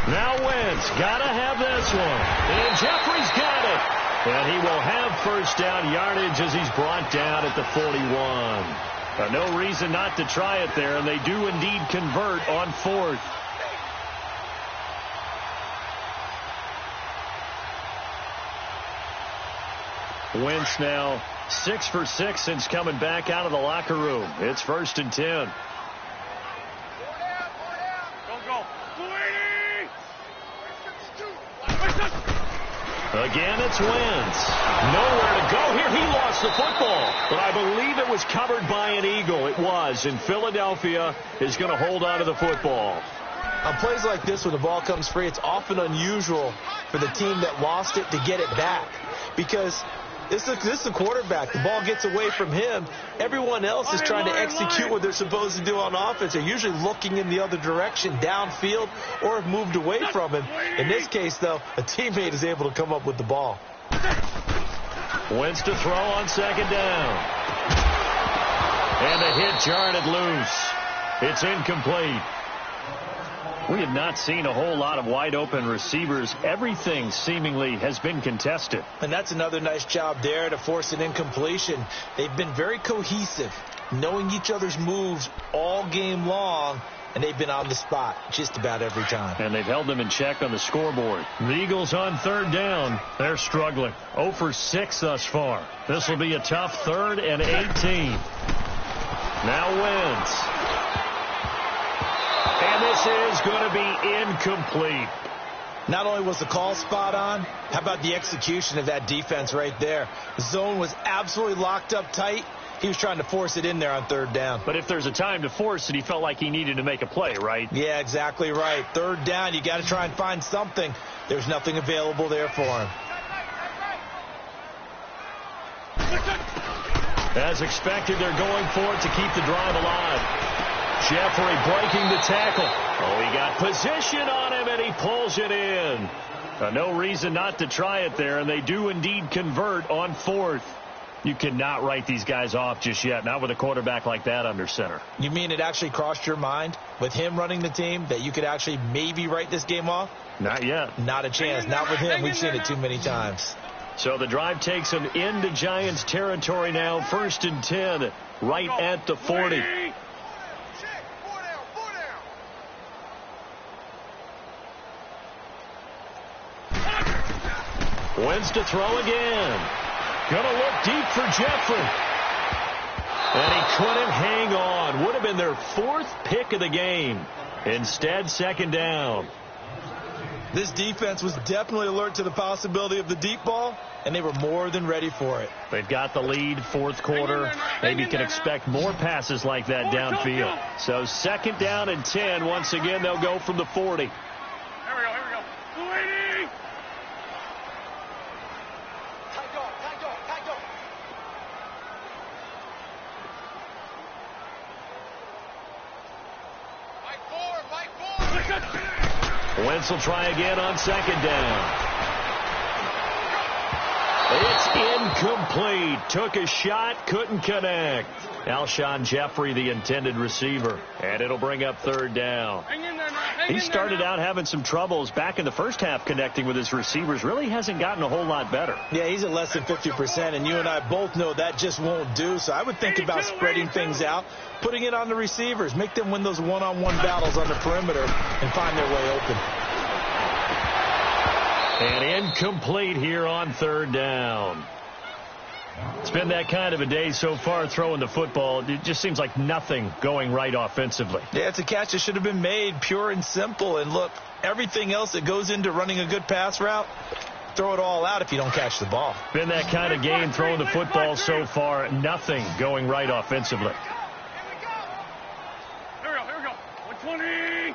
Now Wentz, gotta have this one. And Jeffrey's got it. And he will have first down yardage as he's brought down at the 41. No reason not to try it there, and they do indeed convert on 4th. Wentz now 6 for 6 since coming back out of the locker room. It's 1st and 10. Again, it's Wentz. Nowhere to go here. He lost the football. But I believe it was covered by an Eagle. It was. And Philadelphia is going to hold on to the football. On plays like this, when the ball comes free, it's often unusual for the team that lost it to get it back. Because this is the quarterback. The ball gets away from him. Everyone else is trying to execute what they're supposed to do on offense. They're usually looking in the other direction, downfield, or have moved away from him. In this case, though, a teammate is able to come up with the ball. Wentz to throw on second down. And a hit jarred it loose. It's incomplete. We have not seen a whole lot of wide-open receivers. Everything seemingly has been contested. And that's another nice job there to force an incompletion. They've been very cohesive. knowing each other's moves all game long, and they've been on the spot just about every time. And they've held them in check on the scoreboard. The Eagles on third down. They're struggling. 0 for 6 thus far. This will be a tough 3rd and 18. Now Wentz. And this is going to be incomplete. Not only was the call spot on, how about the execution of that defense right there? The zone was absolutely locked up tight. He was trying to force it in there on 3rd down. But if there's a time to force it, he felt like he needed to make a play, right? Yeah, exactly right. 3rd down, you got to try and find something. There's nothing available there for him. As expected, they're going for it to keep the drive alive. Jeffrey breaking the tackle. Oh, he got position on him, and he pulls it in. No reason not to try it there, and they do indeed convert on 4th. You cannot write these guys off just yet, not with a quarterback like that under center. You mean it actually crossed your mind with him running the team that you could actually maybe write this game off? Not yet. Not a chance. Not with him. We've seen it too many times. So the drive takes them into Giants territory now. 1st and 10, right at the 40. Wentz to throw again. Going to look deep for Jeffrey. And he couldn't hang on. Would have been their 4th pick of the game. Instead, 2nd down. This defense was definitely alert to the possibility of the deep ball, and they were more than ready for it. They've got the lead, 4th quarter. Maybe can expect more passes like that downfield. So 2nd down and 10. Once again, they'll go from the 40. Here we go. 280. Wentz will try again on 2nd down. It's incomplete. Took a shot, couldn't connect. Alshon Jeffrey, the intended receiver. And it'll bring up 3rd down. He started out having some troubles back in the first half connecting with his receivers. Really hasn't gotten a whole lot better. Yeah, he's at less than 50%, and you and I both know that just won't do. So I would think about spreading things out, putting it on the receivers, make them win those one-on-one battles on the perimeter and find their way open. And incomplete here on 3rd down. It's been that kind of a day so far throwing the football. It just seems like nothing going right offensively. Yeah, it's a catch that should have been made, pure and simple. And look, everything else that goes into running a good pass route, throw it all out if you don't catch the ball. Been that kind of game throwing the football so far. Nothing going right offensively. Here we go. 120.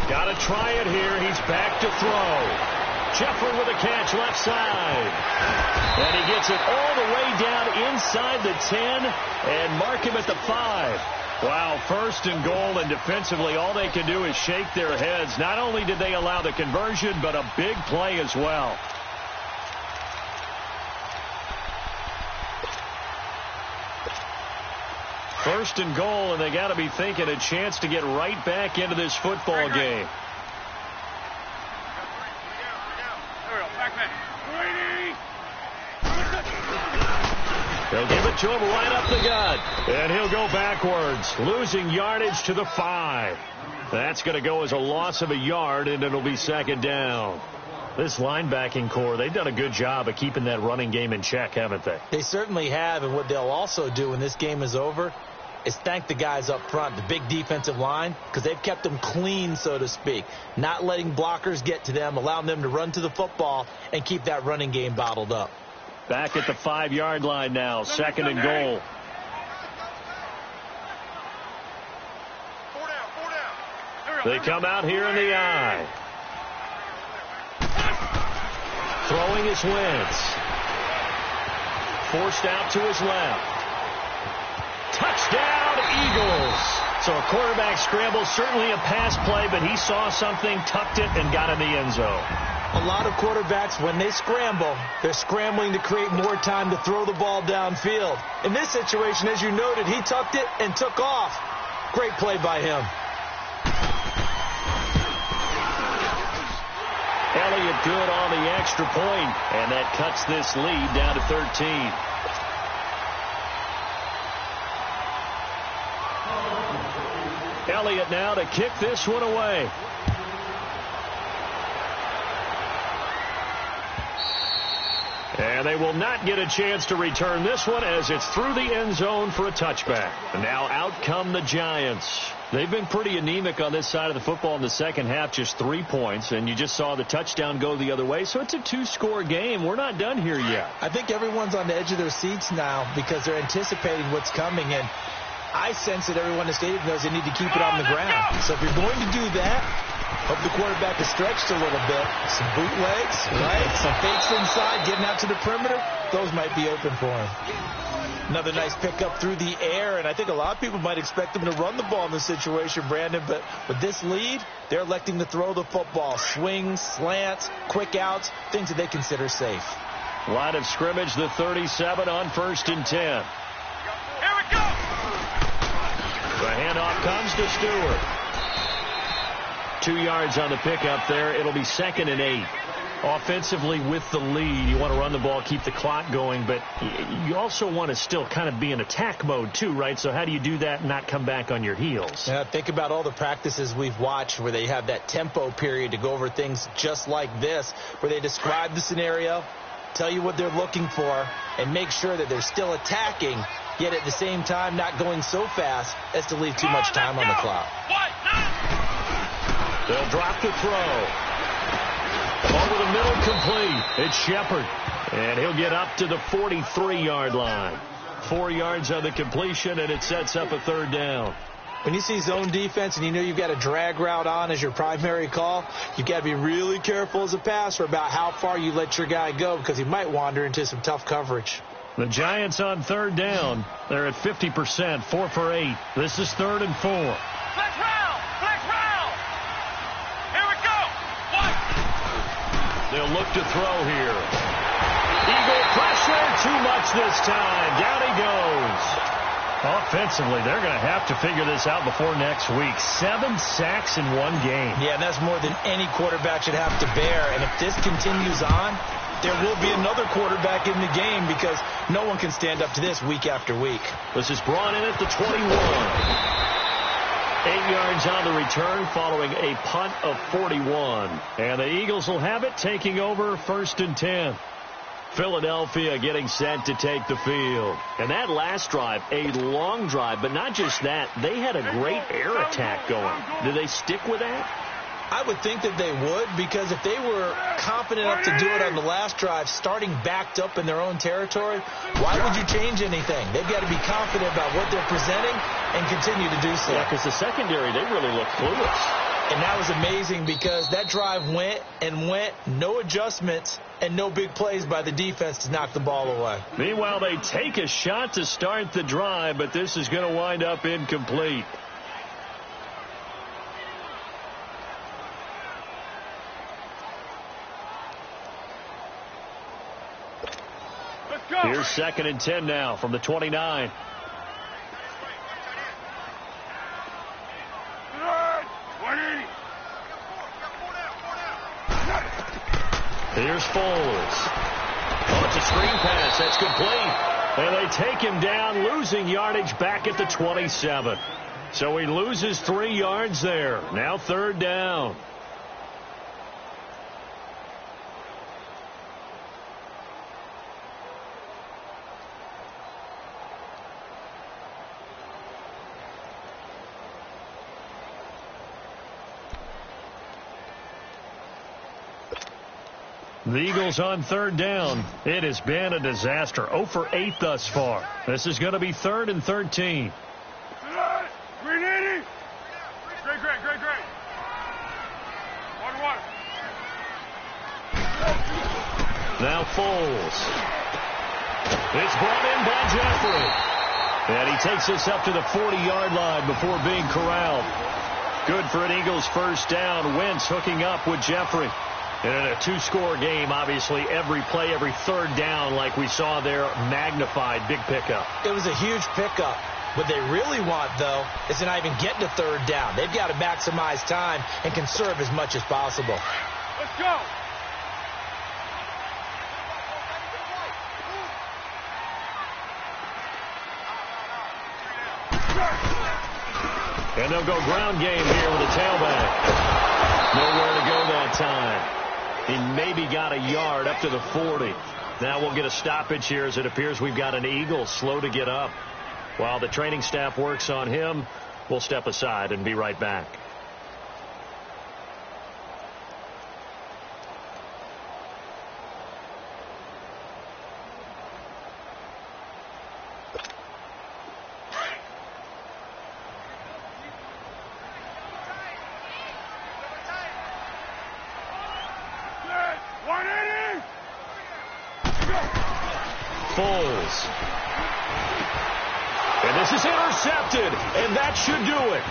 Got to try it here. He's back to throw. Jeffrey with a catch left side. And he gets it all the way down inside the 10 and mark him at the 5. Wow, 1st and goal, and defensively all they can do is shake their heads. Not only did they allow the conversion, but a big play as well. First and goal, and they got to be thinking a chance to get right back into this football game. They'll give it to him right up the gut. And he'll go backwards, losing yardage to the 5. That's going to go as a loss of a yard, and it'll be 2nd down. This linebacking core, they've done a good job of keeping that running game in check, haven't they? They certainly have, and what they'll also do when this game is over is thank the guys up front, the big defensive line, because they've kept them clean, so to speak, not letting blockers get to them, allowing them to run to the football and keep that running game bottled up. Back at the 5-yard line now, 2nd and goal. They come out here in the eye. Throwing his Wentz. Forced out to his left. Touchdown, Eagles. So a quarterback scramble, certainly a pass play, but he saw something, tucked it, and got in the end zone. A lot of quarterbacks, when they scramble, they're scrambling to create more time to throw the ball downfield. In this situation, as you noted, he tucked it and took off. Great play by him. Elliott good on the extra point, and that cuts this lead down to 13. Elliott now to kick this one away. And they will not get a chance to return this one as it's through the end zone for a touchback. And now out come the Giants. They've been pretty anemic on this side of the football in the second half, just 3 points, and you just saw the touchdown go the other way. So it's a 2-score game. We're not done here yet. I think everyone's on the edge of their seats now because they're anticipating what's coming, and I sense that everyone in the stadium knows they need to keep it on the ground. So if you're going to do that, hope the quarterback is stretched a little bit. Some bootlegs, right? Some fakes inside, getting out to the perimeter. Those might be open for him. Another nice pickup through the air, and I think a lot of people might expect them to run the ball in this situation, Brandon, but with this lead, they're electing to throw the football. Swings, slants, quick outs, things that they consider safe. Line of scrimmage, the 37 on 1st and 10. Here we go! The handoff comes to Stewart. 2 yards on the pickup there. It'll be 2nd and 8. Offensively with the lead, you want to run the ball, keep the clock going, but you also want to still kind of be in attack mode too, right? So how do you do that and not come back on your heels? Yeah, think about all the practices we've watched where they have that tempo period to go over things just like this, where they describe the scenario, tell you what they're looking for, and make sure that they're still attacking, yet at the same time not going so fast as to leave too much time on the clock. They'll drop the throw. Over the middle, complete. It's Shepard. And he'll get up to the 43-yard line. 4 yards on the completion, and it sets up a 3rd down. When you see zone defense and you know you've got a drag route on as your primary call, you've got to be really careful as a passer about how far you let your guy go because he might wander into some tough coverage. The Giants on 3rd down. They're at 50%, 4 for 8. This is 3rd and 4. Flex round! Flex round! Here we go! One! They'll look to throw here. Eagle pressure, too much this time. Down he goes. Offensively, they're going to have to figure this out before next week. 7 sacks in 1 game. Yeah, and that's more than any quarterback should have to bear. And if this continues on, there will be another quarterback in the game because no one can stand up to this week after week. This is brought in at the 21. 8 yards on the return following a punt of 41. And the Eagles will have it, taking over 1st and 10. Philadelphia getting set to take the field. And that last drive, a long drive, but not just that. They had a great air attack going. Do they stick with that? I would think that they would, because if they were confident enough to do it on the last drive, starting backed up in their own territory, why would you change anything? They've got to be confident about what they're presenting and continue to do so. Yeah, because the secondary, they really look clueless. And that was amazing because that drive went and went, no adjustments, and no big plays by the defense to knock the ball away. Meanwhile, they take a shot to start the drive, but this is going to wind up incomplete. Here's 2nd and 10 now from the 29. Here's Foles. Oh, it's a screen pass. That's complete. And they take him down, losing yardage back at the 27. So he loses 3 yards there. Now 3rd down. The Eagles on 3rd down. It has been a disaster. 0 for 8 thus far. This is going to be 3rd and 13. Great. Water. Now Foles. It's brought in by Jeffrey. And he takes us up to the 40-yard line before being corralled. Good for an Eagles 1st down. Wentz hooking up with Jeffrey. And in a 2-score game, obviously, every play, every 3rd down, like we saw there, magnified. Big pickup. It was a huge pickup. What they really want, though, is to not even get to 3rd down. They've got to maximize time and conserve as much as possible. Let's go. And they'll go ground game here with a tailback. Nowhere to go that time. He maybe got a yard up to the 40. Now we'll get a stoppage here as it appears we've got an Eagle slow to get up. While the training staff works on him, we'll step aside and be right back. And this is intercepted, and that should do it.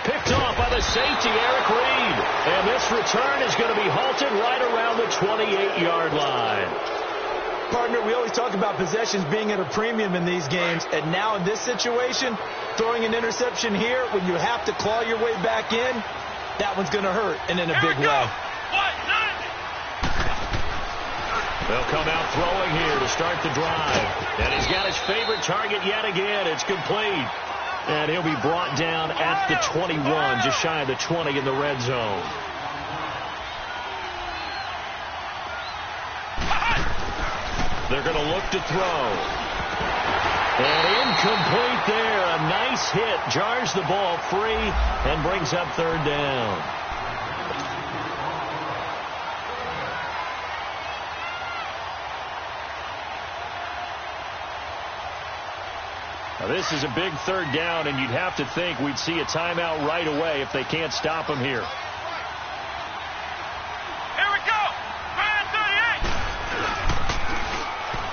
Picked off by the safety, Eric Reed. And this return is going to be halted right around the 28-yard line. Partner, we always talk about possessions being at a premium in these games, and now in this situation, throwing an interception here when you have to claw your way back in, that one's going to hurt, and in a big way. They'll come out throwing here to start the drive. And he's got his favorite target yet again. It's complete. And he'll be brought down at the 21, just shy of the 20 in the red zone. They're going to look to throw. And incomplete there. A nice hit. Jars the ball free and brings up third down. Now, this is a big third down, and you'd have to think we'd see a timeout right away if they can't stop him here. Here we go. Man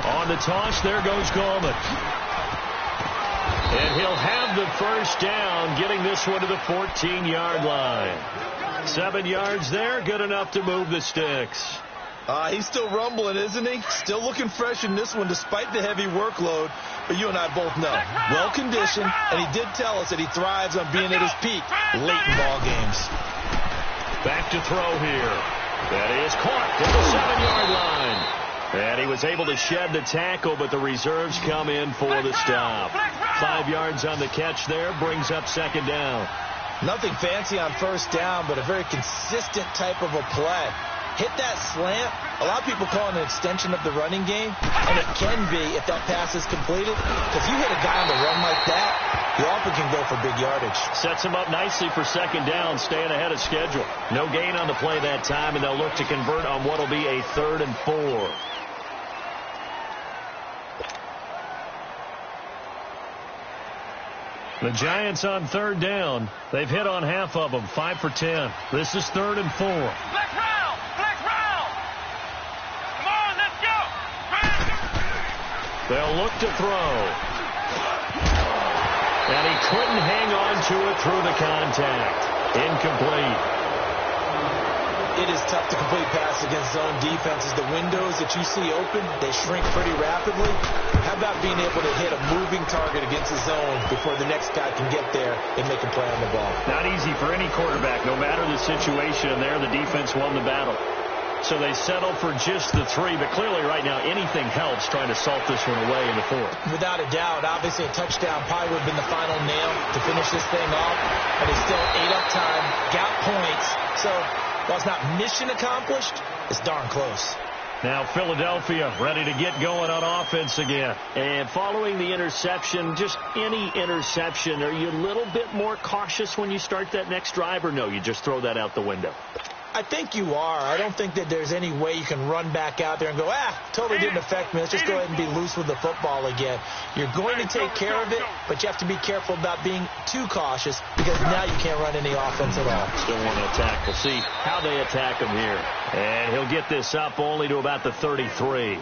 38. On the toss, there goes Gallman. And he'll have the first down, getting this one to the 14-yard line. 7 yards there, good enough to move the sticks. He's still rumbling, isn't he? Still looking fresh in this one despite the heavy workload. But you and I both know, well-conditioned, and he did tell us that he thrives on being at his peak late in ball games. Back to throw here. That is caught at the 7-yard line. And he was able to shed the tackle, but the reserves come in for the stop. 5 yards on the catch there, brings up second down. Nothing fancy on first down, but a very consistent type of a play. Hit that slant. A lot of people call it an extension of the running game, and it can be if that pass is completed. Because you hit a guy on the run like that, you often can go for big yardage. Sets him up nicely for second down, staying ahead of schedule. No gain on the play that time, and they'll look to convert on what will be a 3rd and 4. The Giants on third down. They've hit on half of them, 5 for 10. This is 3rd and 4. Black round. Black round. Come on, let's go. They'll look to throw. And he couldn't hang on to it through the contact. Incomplete. It is tough to complete passes against zone defenses. The windows that you see open, they shrink pretty rapidly. How about being able to hit a moving target against the zone before the next guy can get there and make a play on the ball? Not easy for any quarterback, no matter the situation. And there, the defense won the battle. So they settled for just the 3, but clearly right now anything helps trying to salt this one away in the 4th. Without a doubt, obviously a touchdown probably would have been the final nail to finish this thing off, but he still ate up time, got points. So while it's not mission accomplished, it's darn close. Now Philadelphia ready to get going on offense again. And following the interception, just any interception, are you a little bit more cautious when you start that next drive, or no, you just throw that out the window? I think you are. I don't think that there's any way you can run back out there and go, totally didn't affect me. Let's just go ahead and be loose with the football again. You're going to take care of it, but you have to be careful about being too cautious because now you can't run any offense at all. Still want to attack. We'll see how they attack him here. And he'll get this up only to about the 33.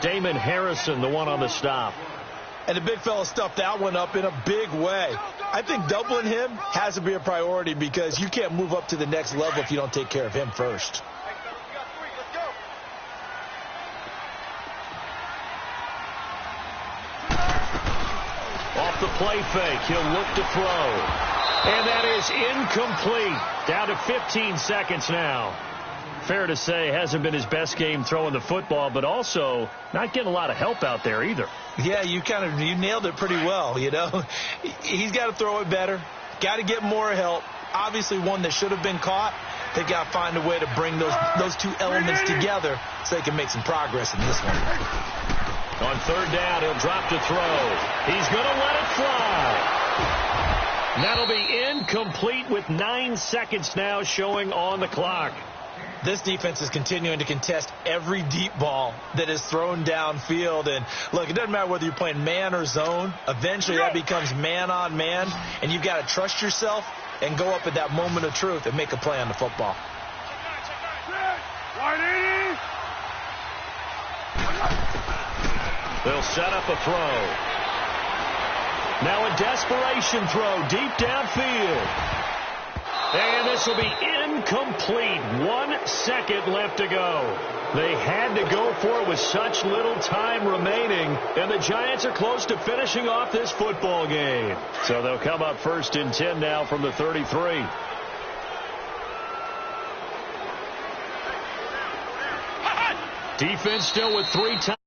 Damon Harrison, the one on the stop. And the big fella stuffed that one up in a big way. I think doubling him has to be a priority because you can't move up to the next level if you don't take care of him first. Off the play fake, he'll look to throw. And that is incomplete. Down to 15 seconds now. Fair to say, hasn't been his best game throwing the football, but also not getting a lot of help out there either. Yeah, you nailed it pretty well, you know. He's got to throw it better. Got to get more help. Obviously one that should have been caught. They've got to find a way to bring those two elements together so they can make some progress in this one. On third down, he'll drop to throw. He's going to let it fly. That'll be incomplete with 9 seconds now showing on the clock. This defense is continuing to contest every deep ball that is thrown downfield. And, look, it doesn't matter whether you're playing man or zone. Eventually that becomes man on man, and you've got to trust yourself and go up at that moment of truth and make a play on the football. They'll set up a throw. Now a desperation throw deep downfield. And this will be incomplete. 1 second left to go. They had to go for it with such little time remaining. And the Giants are close to finishing off this football game. So they'll come up 1st and 10 now from the 33. Defense still with 3 times.